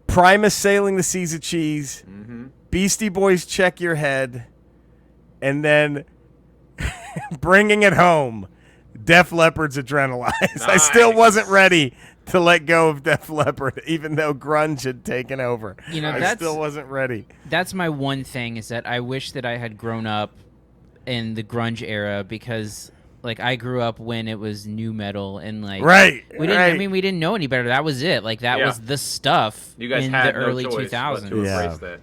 Primus Sailing the Seas of Cheese. Mm-hmm. Beastie Boys Check Your Head. And then Bringing It Home. Def Leppard's Adrenalize. I still Nice. wasn't ready to let go of Def Leppard, even though grunge had taken over. I that's still wasn't ready. That's my one thing is that I wish that I had grown up in the grunge era because like I grew up when it was new metal and like Right. we didn't I right. mean we didn't know any better. That was it. Like that Yeah. was the stuff You guys in had the no early choice but 2000s. to Yeah. embrace that.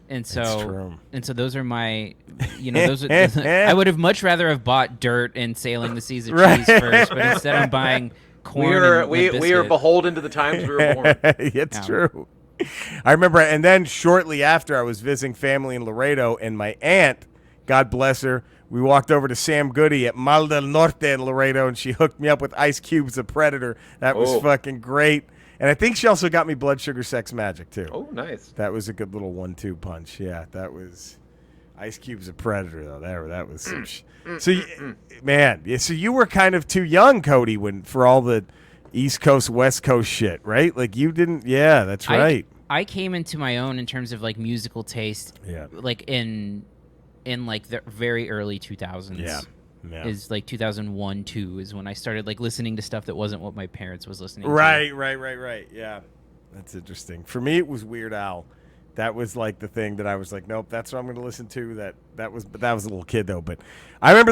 And That's so true. and so those are my those are, I would have much rather have bought Dirt and Sailing the Seas of Right. Cheese first, but instead I'm buying Korn We are and Limp we are Bizkit. beholden to the times we were born. It's Yeah. true. I remember, and then shortly after, I was visiting family in Laredo, and my aunt, God bless her, we walked over to Sam Goody at Mal del Norte in Laredo, and she hooked me up with Ice Cube's The Predator. That was Oh. fucking great. And I think she also got me Blood Sugar Sex Magic, too. Oh, nice. That was a good little 1-2 punch. Yeah, that was Ice Cube's a Predator, though. That was some man. Yeah, so you were kind of too young, Cody, for all the East Coast, West Coast shit, right? Like you didn't. Yeah, that's right. I came into my own in terms of like musical taste, Yeah. like in like the very early 2000s. Yeah. Yeah. Is like 2001, 2 is when I started like listening to stuff that wasn't what my parents was listening to. Right. Yeah, that's interesting. For me, it was Weird Al. That was like the thing that I was like, nope, that's what I'm going to listen to. That was a little kid though. But I remember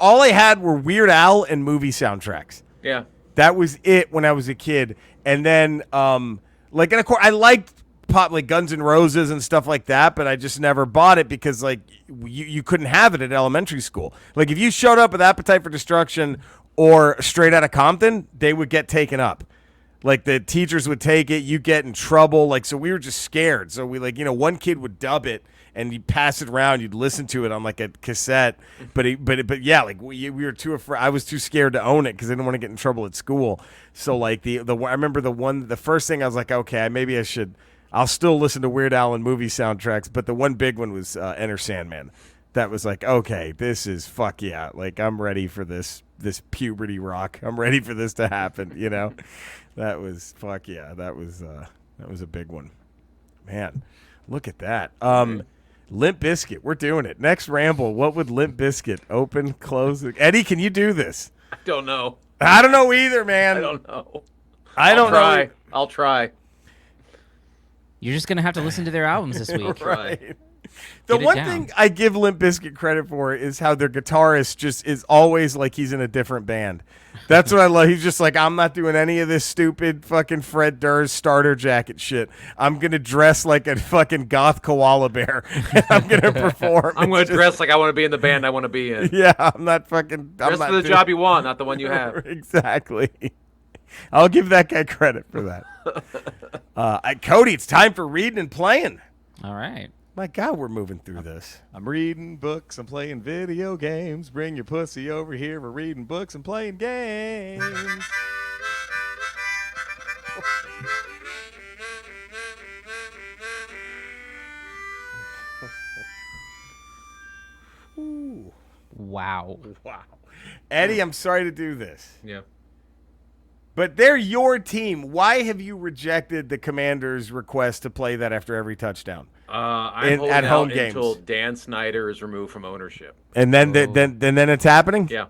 all I had were Weird Al and movie soundtracks. Yeah. That was it when I was a kid. And then, and of course, I liked pop like Guns N' Roses and stuff like that, but I just never bought it because like you couldn't have it at elementary school. Like if you showed up with Appetite for Destruction or Straight Outta Compton, they would get taken up. Like the teachers would take it, you get in trouble. Like, so we were just scared. So we like, one kid would dub it and you'd pass it around. You'd listen to it on like a cassette. But yeah, like we were too afraid. I was too scared to own it because I didn't want to get in trouble at school. So like I remember the first thing I was like, okay, I'll still listen to Weird Al and movie soundtracks. But the one big one was Enter Sandman. That was like, okay, this is fuck yeah. Like I'm ready for this puberty rock. I'm ready for this to happen, That was fuck yeah. That was a big one. Man, look at that. Limp Bizkit, we're doing it. Next ramble, what would Limp Bizkit open, close? Eddie, can you do this? I don't know. I don't know either, man. I don't know. I'll try. I'll try. You're just gonna have to listen to their albums this week. Right. The Get it one down. thing I give Limp Bizkit credit for is how their guitarist just is always like he's in a different band. That's what I love. He's just like, I'm not doing any of this stupid fucking Fred Durst starter jacket shit. I'm going to dress like a fucking goth koala bear. And I'm going to perform. I'm going to dress like I want to be in the band I want to be in. Yeah, I'm not fucking. Dress for the job you want, not the one you have. Exactly. I'll give that guy credit for that. Cody, it's time for reading and playing. All right. My God, we're moving through this. I'm reading books. I'm playing video games. Bring your pussy over here. We're reading books and playing games. Ooh. Wow. Eddie, I'm sorry to do this. Yeah. But they're your team. Why have you rejected the Commanders' request to play that after every touchdown? I'm holding at out home games. until Dan Snyder is removed from ownership. And then then it's happening? Yeah.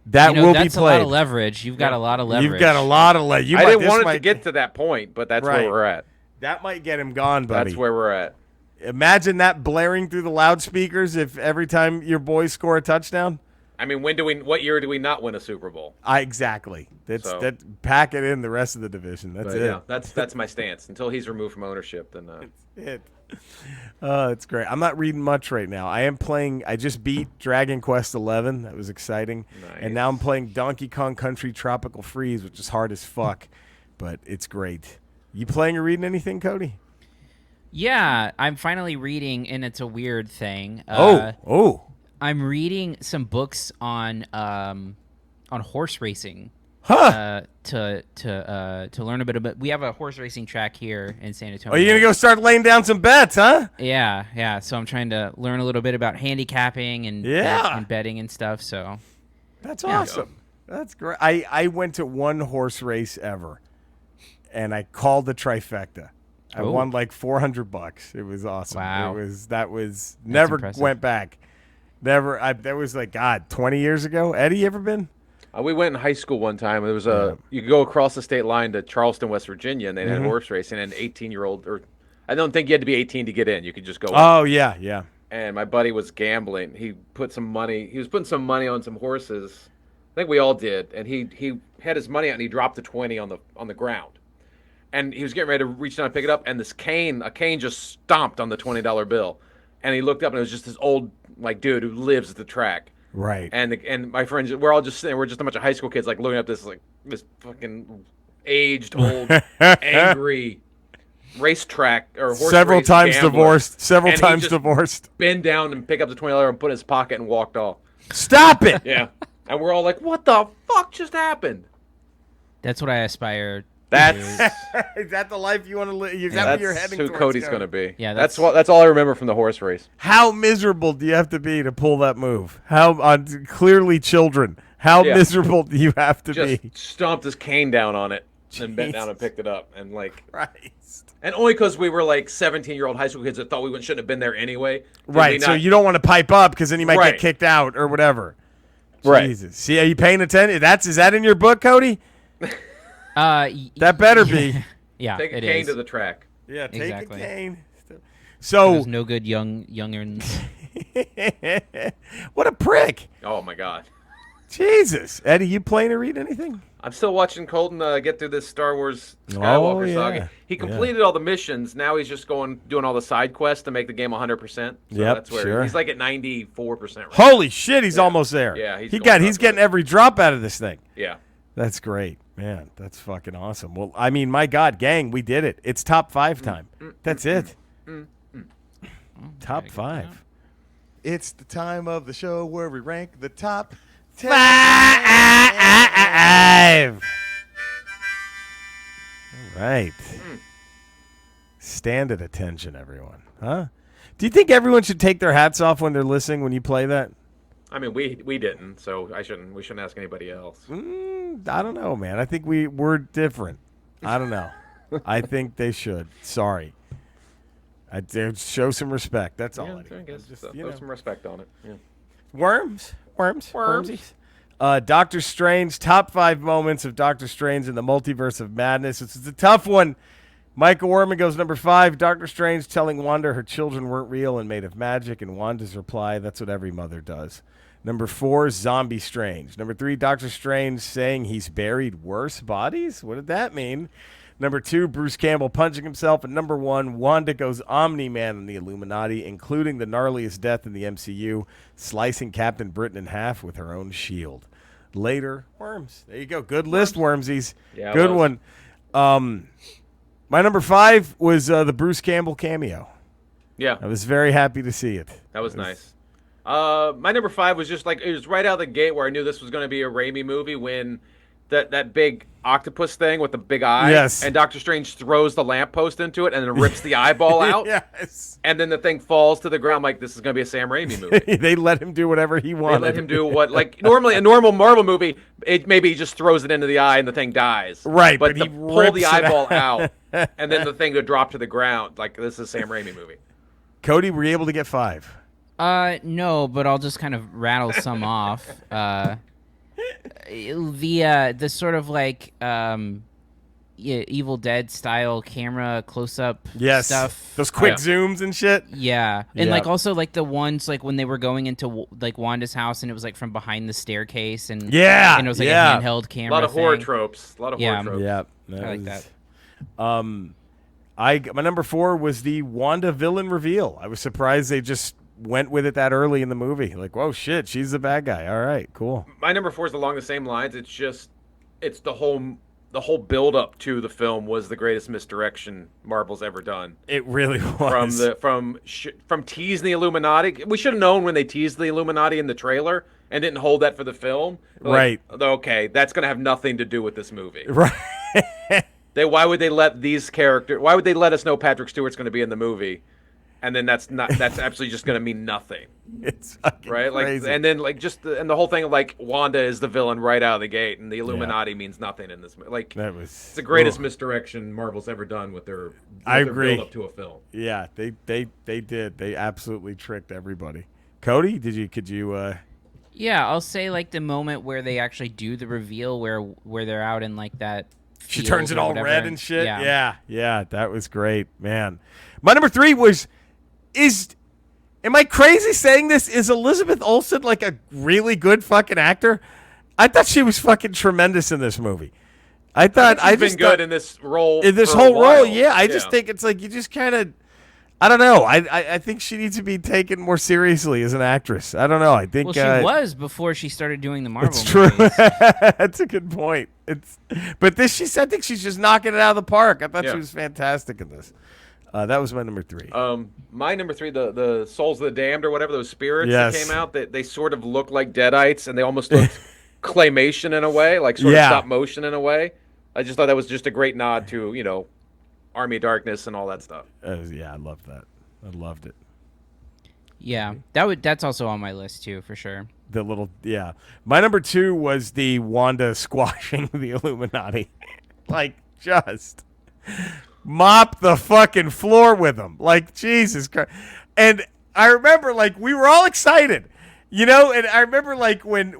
That will be that's played. a lot of leverage. You've got a lot of leverage. You've got a lot of leverage. I didn't want it to get to that point, but that's Right. where we're at. That might get him gone, buddy. That's where we're at. Imagine that blaring through the loudspeakers if every time your boys score a touchdown. I mean, what year do we not win a Super Bowl? Exactly. That pack it in the rest of the division. That's But it. yeah, that's my stance. Until he's removed from ownership, then It. It's great. I'm not reading much right now. I am playing. I just beat Dragon Quest XI. That was exciting. Nice. And now I'm playing Donkey Kong Country Tropical Freeze, which is hard as fuck, but it's great. You playing or reading anything, Cody? Yeah, I'm finally reading, and it's a weird thing. Oh. I'm reading some books on horse racing. Huh. To learn a bit about. We have a horse racing track here in San Antonio. Are you gonna go start laying down some bets, huh? Yeah. So I'm trying to learn a little bit about handicapping and and betting and stuff. So that's awesome. That's great. I went to one horse race ever, and I called the trifecta. I won like $400. It was awesome. Wow. That was never impressive. went back. Never. That was like 20 years ago. Eddie, you ever been? we went in high school one time. There was you could go across the state line to Charleston, West Virginia, and they had horse racing. And an 18-year-old, or I don't think you had to be 18 to get in. You could just go. Oh yeah. And my buddy was gambling. He put some money. He was putting some money on some horses. I think we all did. And he had his money out and he dropped the 20 on the ground. And he was getting ready to reach down and pick it up, and a cane just stomped on the $20 bill. And he looked up, and it was just this old dude who lives at the track. Right. And my friends, we're all just sitting. We're just a bunch of high school kids, looking up this fucking aged, old, angry racetrack or horse several race times gambler. divorced. Several And he times just divorced. Bend down and pick up the $20 and put it in his pocket and walked off. Stop it. Yeah. And we're all like, "What the fuck just happened?" that's what I aspire. That's Is that the life you want to live? Is that what you're that's heading who towards, Cody's Cody? going to be. Yeah, that's all I remember from the horse race. How miserable do you have to be to pull that move? Clearly children. How miserable do you have to Just be? stomped his cane down on it and bent down and picked it up and Christ. and only because we were 17-year-old high school kids that thought we shouldn't have been there anyway. Right. So you don't want to pipe up because then you might get Right. kicked out or whatever. Right. Jesus. See, are you paying attention? Is that in your book, Cody? That better be. Yeah, take a it cane is. to the track. Yeah, take Exactly. a cane. For So, those no good youngerns. what a prick. Oh my God. Jesus. Eddie, you playing or read anything? I'm still watching Colton get through this Star Wars Skywalker saga. He completed all the missions. Now he's just doing all the side quests to make the game 100%. So that's where he's like at 94% right Holy shit, he's almost there. Yeah, he's getting every drop out of this thing. Yeah. That's great, man. That's fucking awesome. Well, I mean, my God, gang, we did it. It's top 5 time. That's it. Top 5. It's the time of the show where we rank the top 10. 5. All right. Stand at attention, everyone. Huh? Do you think everyone should take their hats off when they're listening when you play that? I mean, we didn't, so we shouldn't ask anybody else. I don't know, man. I think we're different. I don't know. I think they should. Sorry. I'd show some respect. That's all. I guess just throw some respect on it. Yeah. Wormsies. Doctor Strange, top 5 moments of Doctor Strange in the Multiverse of Madness. This is a tough one. Michael Werman goes number 5. Doctor Strange telling Wanda her children weren't real and made of magic, and Wanda's reply, that's what every mother does. Number 4, Zombie Strange. Number 3, Doctor Strange saying he's buried worse bodies. What did that mean? Number 2, Bruce Campbell punching himself. And number 1, Wanda goes Omni-Man in the Illuminati, including the gnarliest death in the MCU, slicing Captain Britain in half with her own shield. Later, Worms. There you go. Good list, Wormsies. Yeah, good one. My number 5 was the Bruce Campbell cameo. Yeah. I was very happy to see it. That was nice. My number 5 was just like, it was right out of the gate where I knew this was going to be a Raimi movie when that big octopus thing with the big eye. Yes. And Doctor Strange throws the lamppost into it and then rips the eyeball out. Yes. And then the thing falls to the ground. I'm like, this is going to be a Sam Raimi movie. They let him do whatever he wanted. They let him do what, like, normally a normal Marvel movie, maybe he just throws it into the eye and the thing dies. Right. But he pull the eyeball out and then the thing to drop to the ground. Like, this is a Sam Raimi movie. Cody, were you able to get 5? No, but I'll just kind of rattle some off. The sort of like Evil Dead style camera close up stuff. Those quick zooms and shit. Yeah, and like also like the ones like when they were going into like Wanda's house and it was like from behind the staircase and and it was like a handheld camera. A lot of horror thing. tropes. Yeah, I like that. My number 4 was the Wanda villain reveal. I was surprised they just went with it that early in the movie. Like, whoa, shit, she's the bad guy. All right, cool. My number 4 is along the same lines. It's the whole build up to the film was the greatest misdirection Marvel's ever done. It really was. From teasing the Illuminati. We should have known when they teased the Illuminati in the trailer and didn't hold that for the film. Right. Like, okay, that's going to have nothing to do with this movie. Right. Why would they let these characters? Why would they let us know Patrick Stewart's going to be in the movie? And then that's absolutely just going to mean nothing. It's fucking right, like, crazy. and then like and the whole thing of like Wanda is the villain right out of the gate, and the Illuminati means nothing in this. Like it's the greatest misdirection Marvel's ever done with their build up to a film. Yeah, they did. They absolutely tricked everybody. Cody, could you? Yeah, I'll say like the moment where they actually do the reveal where they're out in like that. She turns it all red and shit. Yeah, that was great, man. My number 3 am I crazy saying this? Is Elizabeth Olsen like a really good fucking actor? I thought she was fucking tremendous in this movie. I thought she's been good in this role. In this whole role, yeah. I just think it's like you just kind of. I don't know. I think she needs to be taken more seriously as an actress. I don't know. I think she was before she started doing the Marvel movies. True. That's a good point. But I think she's just knocking it out of the park. I thought she was fantastic in this. That was my number 3. My number 3, the Souls of the Damned or whatever, those spirits that came out, they sort of look like Deadites, and they almost looked claymation in a way, like sort of stop motion in a way. I just thought that was just a great nod to, Army of Darkness and all that stuff. Yeah, I loved that. I loved it. Yeah, that's also on my list too, for sure. My number 2 was the Wanda squashing the Illuminati. Like, just mop the fucking floor with them. Like, Jesus Christ. And I remember, like, we were all excited, and I remember, like, when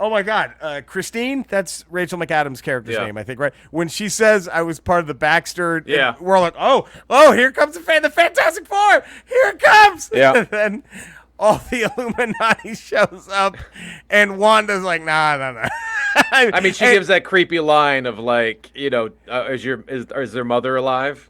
oh my God, Christine, that's Rachel McAdams' character's name, I think, right? When she says I was part of the Baxter, we're all like, oh, here comes the Fantastic Four, here it comes. Yeah. And then all the Illuminati shows up, and Wanda's like, nah. I mean, she gives that creepy line of like, is their mother alive?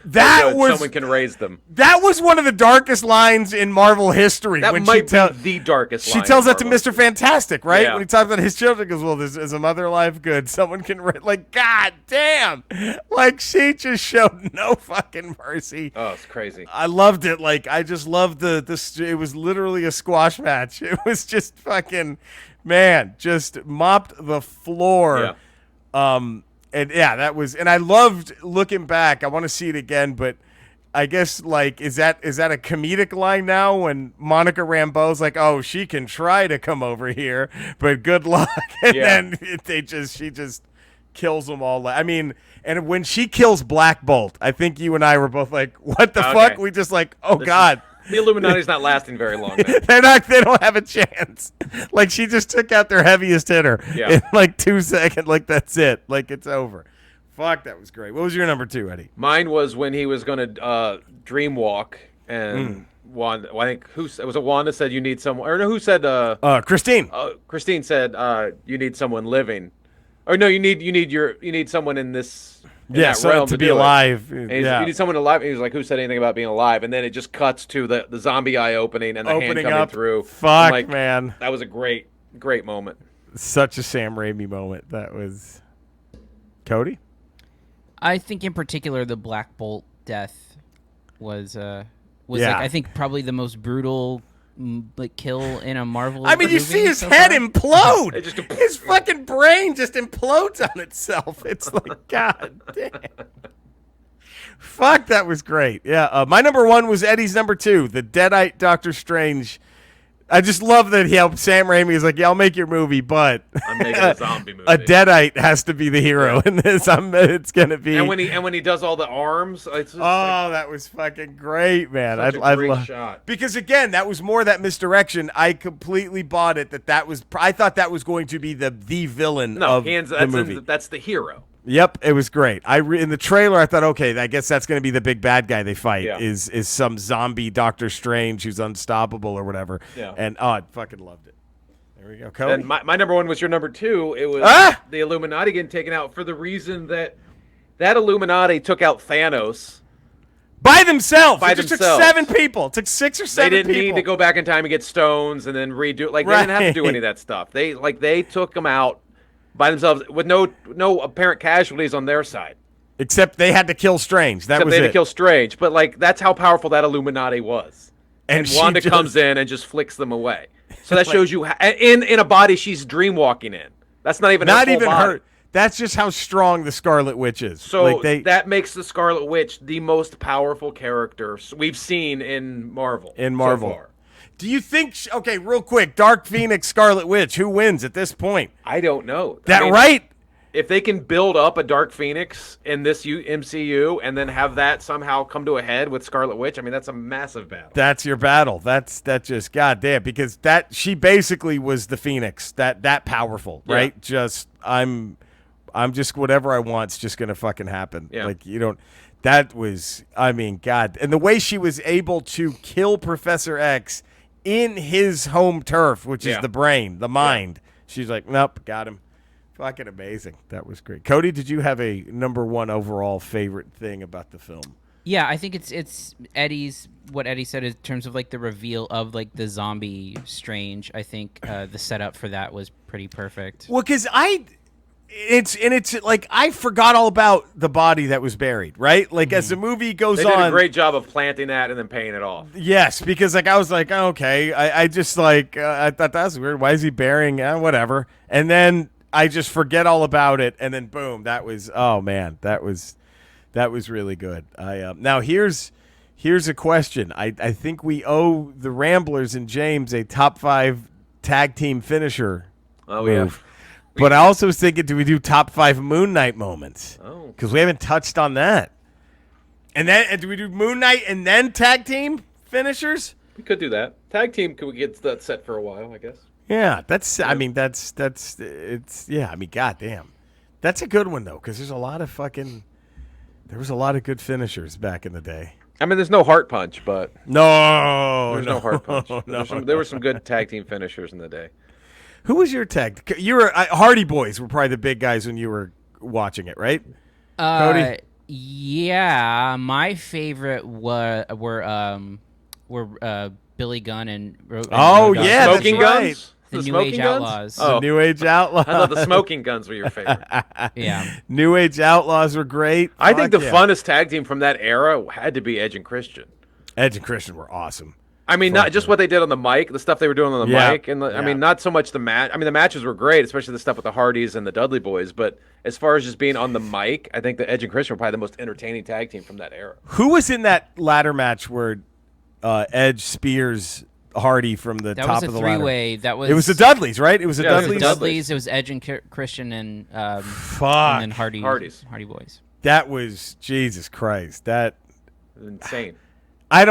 That was someone can raise them. That was one of the darkest lines in Marvel history. That when might be the darkest line. She tells that to Marvel. Mr. Fantastic, right? Yeah. When he talks about his children, he goes, well, is a mother alive? Good. Someone can, like, God damn. Like, she just showed no fucking mercy. Oh, it's crazy. I loved it. Like, I just loved it was literally a squash match. It was just fucking, man, just mopped the floor. Yeah. And yeah, that was, and I loved looking back. I want to see it again, but I guess like, is that a comedic line now when Monica Rambeau's like, oh, she can try to come over here, but good luck, and then she just kills them all. I mean, and when she kills Black Bolt, I think you and I were both like, what the fuck? We just like, oh God. The Illuminati's not lasting very long. They don't have a chance. Like, she just took out their heaviest hitter in like 2 seconds. Like, that's it. Like, it's over. Fuck, that was great. What was your number 2, Eddie? Mine was when he was going to dream walk, and Wanda, I think was it Wanda said you need someone, or no, who said Christine. Christine said you need someone living, or no, you need someone in this. So to be alive. You need someone alive. He was like, who said anything about being alive? And then it just cuts to the zombie eye opening and the hand coming up through. Fuck, like, man. That was a great moment. Such a Sam Raimi moment. That was. Cody? I think in particular the Black Bolt death was like, I think probably the most brutal like kill in a Marvel. I mean, you see his head implode. His fucking brain just implodes on itself. It's like, God damn. Fuck, that was great. Yeah, my number 1 was Eddie's number 2, the Deadite Doctor Strange. I just love that he helped Sam Raimi. He's like, yeah, I'll make your movie, but I'm making a zombie movie. A Deadite has to be the hero in this. It's gonna be. And when he does all the arms, it's just that was fucking great, man. Such a great shot. Because again, that was more that misdirection. I completely bought it. That was. I thought that was going to be the villain of the movie. That's the hero. Yep, it was great. In the trailer, I thought, okay, I guess that's going to be the big bad guy they fight. Is some zombie Doctor Strange who's unstoppable or whatever. Yeah. And I fucking loved it. There we go, Cody. And my number 1 was your number 2. It was the Illuminati getting taken out for the reason that Illuminati took out Thanos by themselves. It took 7 people. It took 6 or 7 people. They didn't need to go back in time and get stones and then redo. Like they didn't have to do any of that stuff. They took them out by themselves with no apparent casualties on their side. Except they had to kill Strange. They had to kill Strange. But like that's how powerful that Illuminati was. And Wanda comes in and just flicks them away. So that shows you in a body she's dreamwalking in. That's not even her. That's just how strong the Scarlet Witch is. So that makes the Scarlet Witch the most powerful character we've seen in Marvel. So far. Do you think? Okay, real quick, Dark Phoenix, Scarlet Witch, who wins at this point? I don't know. Right? If they can build up a Dark Phoenix in this MCU and then have that somehow come to a head with Scarlet Witch, I mean that's a massive battle. That's your battle. That just goddamn, because she basically was the Phoenix, that powerful, right? Just I'm just whatever I want's just gonna fucking happen. Yeah. Like you don't. That was, I mean, God, and the way she was able to kill Professor X in his home turf, which is the brain, the mind. She's like, nope, got him. Fucking amazing. That was great. Cody, did you have a number 1 overall favorite thing about the film? Yeah, I think it's what Eddie said in terms of like the reveal of like the zombie Strange. I think the setup for that was pretty perfect. Well, because it's like I forgot all about the body that was buried, right? Like as the movie goes on, they did a great job of planting that and then paying it off. Yes, because like I was like, oh, okay, I just like I thought that was weird. Why is he burying? Whatever. And then I just forget all about it, and then boom, that was that was really good. Now here's a question. I think we owe the Ramblers and James a top 5 tag team finisher. Oh move. But I also was thinking, do we do top 5 Moon Knight moments? Oh. Because we haven't touched on that. And do we do Moon Knight and then tag team finishers? We could do that. Tag team, could we get that set for a while, I guess? Yeah, I mean, goddamn. That's a good one, though, because there was a lot of good finishers back in the day. I mean, there's no heart punch, but... No. There's no heart punch. There were some good tag team finishers in the day. Who was your tag? You were Hardy Boys were probably the big guys when you were watching it, right? Cody? Yeah, my favorite were Billy Gunn and Oh, Road yeah, Dogg. Smoking that's right. Guns? The New Smoking Age Guns? Outlaws. Oh. New Age Outlaws. I thought the Smoking Guns were your favorite. Yeah. New Age Outlaws were great. I think Fuck the yeah. funnest tag team from that era had to be Edge and Christian. Edge and Christian were awesome. I mean, not just what they did on the mic, the stuff they were doing on the Yeah. mic, and I Yeah. mean, not so much the match. I mean, the matches were great, especially the stuff with the Hardys and the Dudley Boys. But as far as just being on the mic, I think the Edge and Christian were probably the most entertaining tag team from that era. Who was in that ladder match where Edge spears Hardy from the That top was a of the ladder? three-way. That was It was the Dudleys, right? It was the Yeah, it was the Dudleys. Dudleys. It was Edge and Christian and Fuck. and then Hardy Boys. That was Jesus Christ. That Insane. I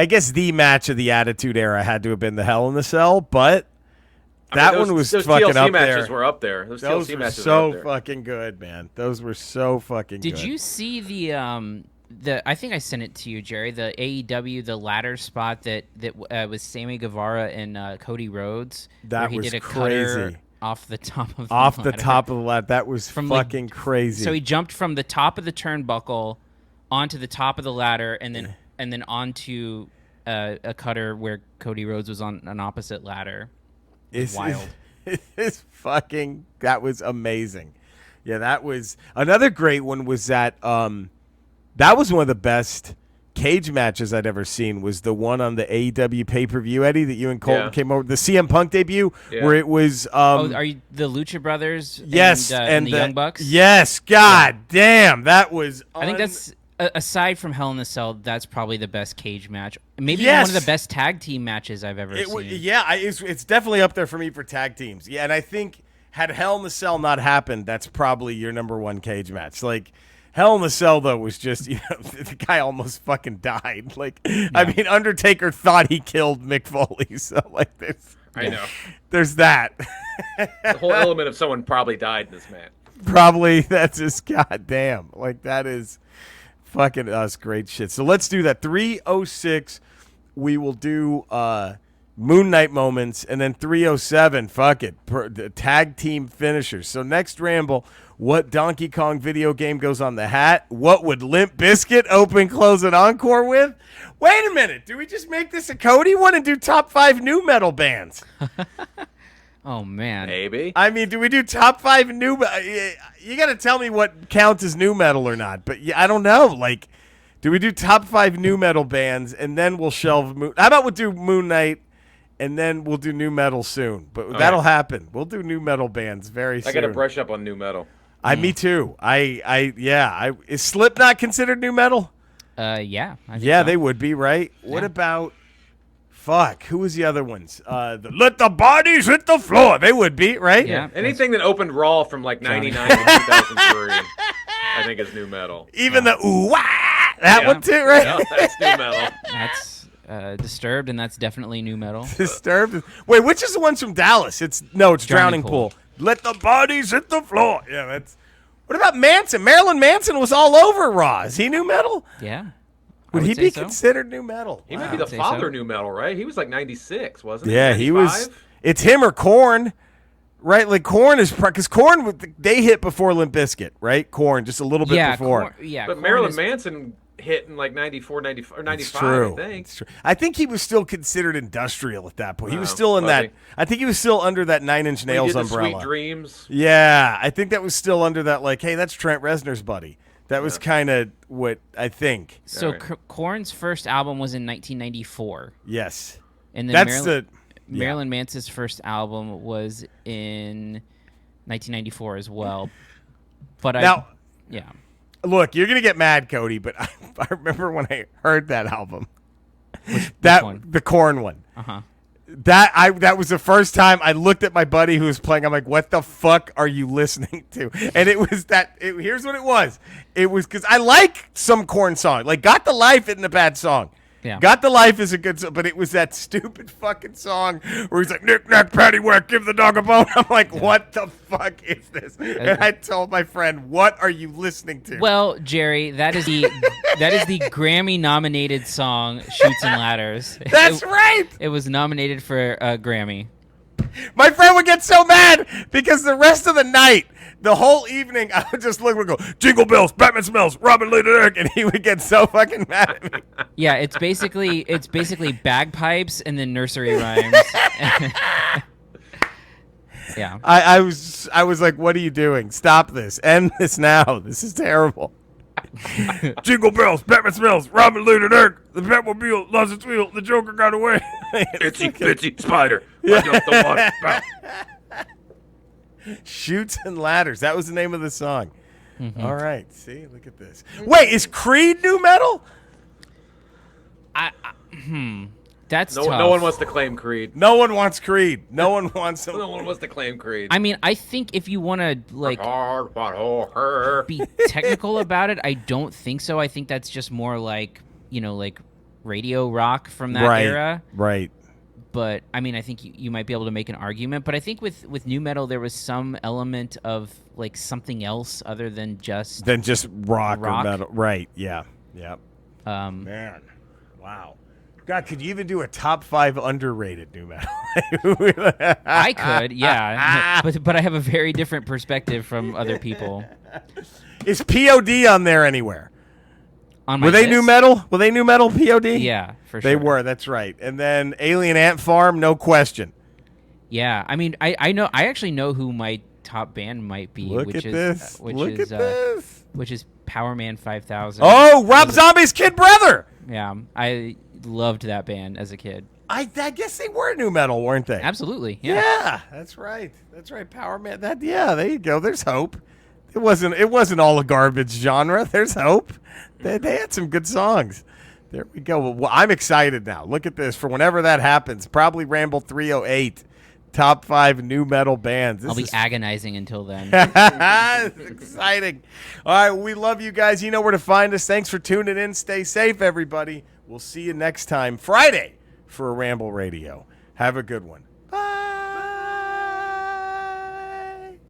guess the match of the Attitude Era had to have been the Hell in the Cell, but that one was those fucking TLC up matches there. were up there. Those Those TLC were matches were so up there. fucking good, man. Those were so fucking good. Did you see the I think I sent it to you, Jerry, the AEW the ladder spot that was Sammy Guevara and Cody Rhodes That where he was did a cutter crazy. off the top of Off the the ladder. top of the ladder? That was From, like, fucking crazy. So he jumped from the top of the turnbuckle onto the top of the ladder and then onto a cutter where Cody Rhodes was on an opposite ladder. It's wild. It's fucking. That was amazing. Yeah, that was another great one. Was that that was one of the best cage matches I'd ever seen. Was the one on the AEW pay-per-view, Eddie, that you and Colton Yeah. came over, the CM Punk debut, Yeah. where it was. Are you the Lucha Brothers? Yes, and the Young Bucks. Yes, God damn, that was. I think that's aside from Hell in the Cell, that's probably the best cage match. Maybe Yes. one of the best tag team matches I've ever seen. It's definitely up there for me for tag teams. Yeah, and I think had Hell in the Cell not happened, that's probably your number one cage match. Like Hell in the Cell though was just the guy almost fucking died. Like I mean, Undertaker thought he killed Mick Foley. So like there's that. The whole element of someone probably died in this match. Probably that's just goddamn. Like that is fucking us great shit. So let's do that. 306 we will do Moon Knight moments, and then 307 fuck it, the tag team finishers. So next ramble, what Donkey Kong video game goes on the hat? What would Limp Bizkit open, close, and encore with? Wait a minute, do we just make this a Cody one and do top 5 new metal bands? Oh man. Maybe. I mean, do we do top 5 new? You got to tell me what counts as new metal or not. But I don't know. Like, do we do top 5 new metal bands and then we'll shelve Moon? How about we'll do Moon Knight and then we'll do new metal soon? But that'll happen. We'll do new metal bands very soon. I got to brush up on new metal. Me too. Is Slipknot considered new metal? Yeah. I think Yeah, so. they would be, right? What Yeah. about? Fuck, who was the other ones? Let the bodies hit the floor. They would be, right? Yeah. Anything that opened Raw from like 99 to 2003, I think is new metal. Even the ooh wah, that one too, right? Yeah, that's new metal. That's Disturbed, and that's definitely new metal. Disturbed. Wait, which is the ones from Dallas? It's Drowning Pool. Let the bodies hit the floor. Yeah, that's. What about Manson? Marilyn Manson was all over Raw. Is he new metal? Yeah. Would he say be so. considered new metal? He might be the say father so. of new metal, right? He was like 96, wasn't he? Yeah, he was. 95? It's him or Korn, right? Like Korn is because Korn they hit before Limp Bizkit, right? Korn just a little bit Yeah. before. But But Marilyn Manson hit in like 94, 95, or 95, It's true. I think. It's true. I think he was still considered industrial at that point. He was Oh, still in was that. he? I think he was still under that Nine Inch He Nails did the umbrella. Sweet Dreams. Yeah, I think that was still under that. Like, hey, that's Trent Reznor's buddy. That was kind of what I think. So Alright. Korn's first album was in 1994, Yes, and then that's Marilyn Manson's first album was in 1994 as well. But yeah. Look, you're gonna get mad, Cody, but I remember when I heard that album, Which one? the Korn one. Uh-huh. That was the first time I looked at my buddy who was playing. I'm like, what the fuck are you listening to? And it was here's what it was. It was because I like some Korn song. Like Got the Life isn't a bad song. Yeah. Got the Life is a good song, but it was that stupid fucking song where he's like, knick, knack, paddywhack, give the dog a bone. I'm like, what the fuck is this? And I told my friend, what are you listening to? Well, Jerry, that is the Grammy-nominated song "Shoots and Ladders." That's right. It was nominated for a Grammy. My friend would get so mad because the rest of the night, the whole evening, I would just look and go, Jingle Bells, Batman Smells, Robin Lee Dirk, and he would get so fucking mad at me. Yeah, it's basically bagpipes and then nursery rhymes. Yeah. I was like, what are you doing? Stop this. End this now. This is terrible. Jingle Bells, Batman Smells, Robin Lee Dirk, the Batmobile lost its wheel, the Joker got away. Itsy bitsy spider. Light up the water. Shoots and Ladders. That was the name of the song. Mm-hmm. All right. See, look at this. Wait, is Creed new metal? That's tough. No one wants to claim Creed. No one wants Creed. No one wants him. No one wants to claim Creed. I mean, I think if you want to like be technical about it, I don't think so. I think that's just more like, like radio rock from that era. Right. But I mean, I think you might be able to make an argument. But I think with new metal, there was some element of like something else other than just rock. Or metal. Right. Yeah. Yep. Man. Wow. God, could you even do a top 5 underrated new metal? I could, yeah. But I have a very different perspective from other people. Is POD on there anywhere? On my Were they list? new metal? Were they new metal POD? Yeah, for sure. They were, that's right. And then Alien Ant Farm, no question. Yeah, I mean, I actually know who my top band might be. Look at this. Which is Power Man 5000. Oh, Rob Zombie's kid brother. Yeah, I loved that band as a kid. I guess they were new metal, weren't they? Absolutely. Yeah. Yeah, that's right. That's right. Power Man. There you go. There's hope. It wasn't all a garbage genre. There's hope. They had some good songs. There we go. Well, I'm excited now. Look at this. For whenever that happens, probably Ramble 308. Top 5 new metal bands. I'll be agonizing until then. It's exciting. All right, we love you guys. You know where to find us. Thanks for tuning in. Stay safe, everybody. We'll see you next time, Friday, for a Ramble Radio. Have a good one.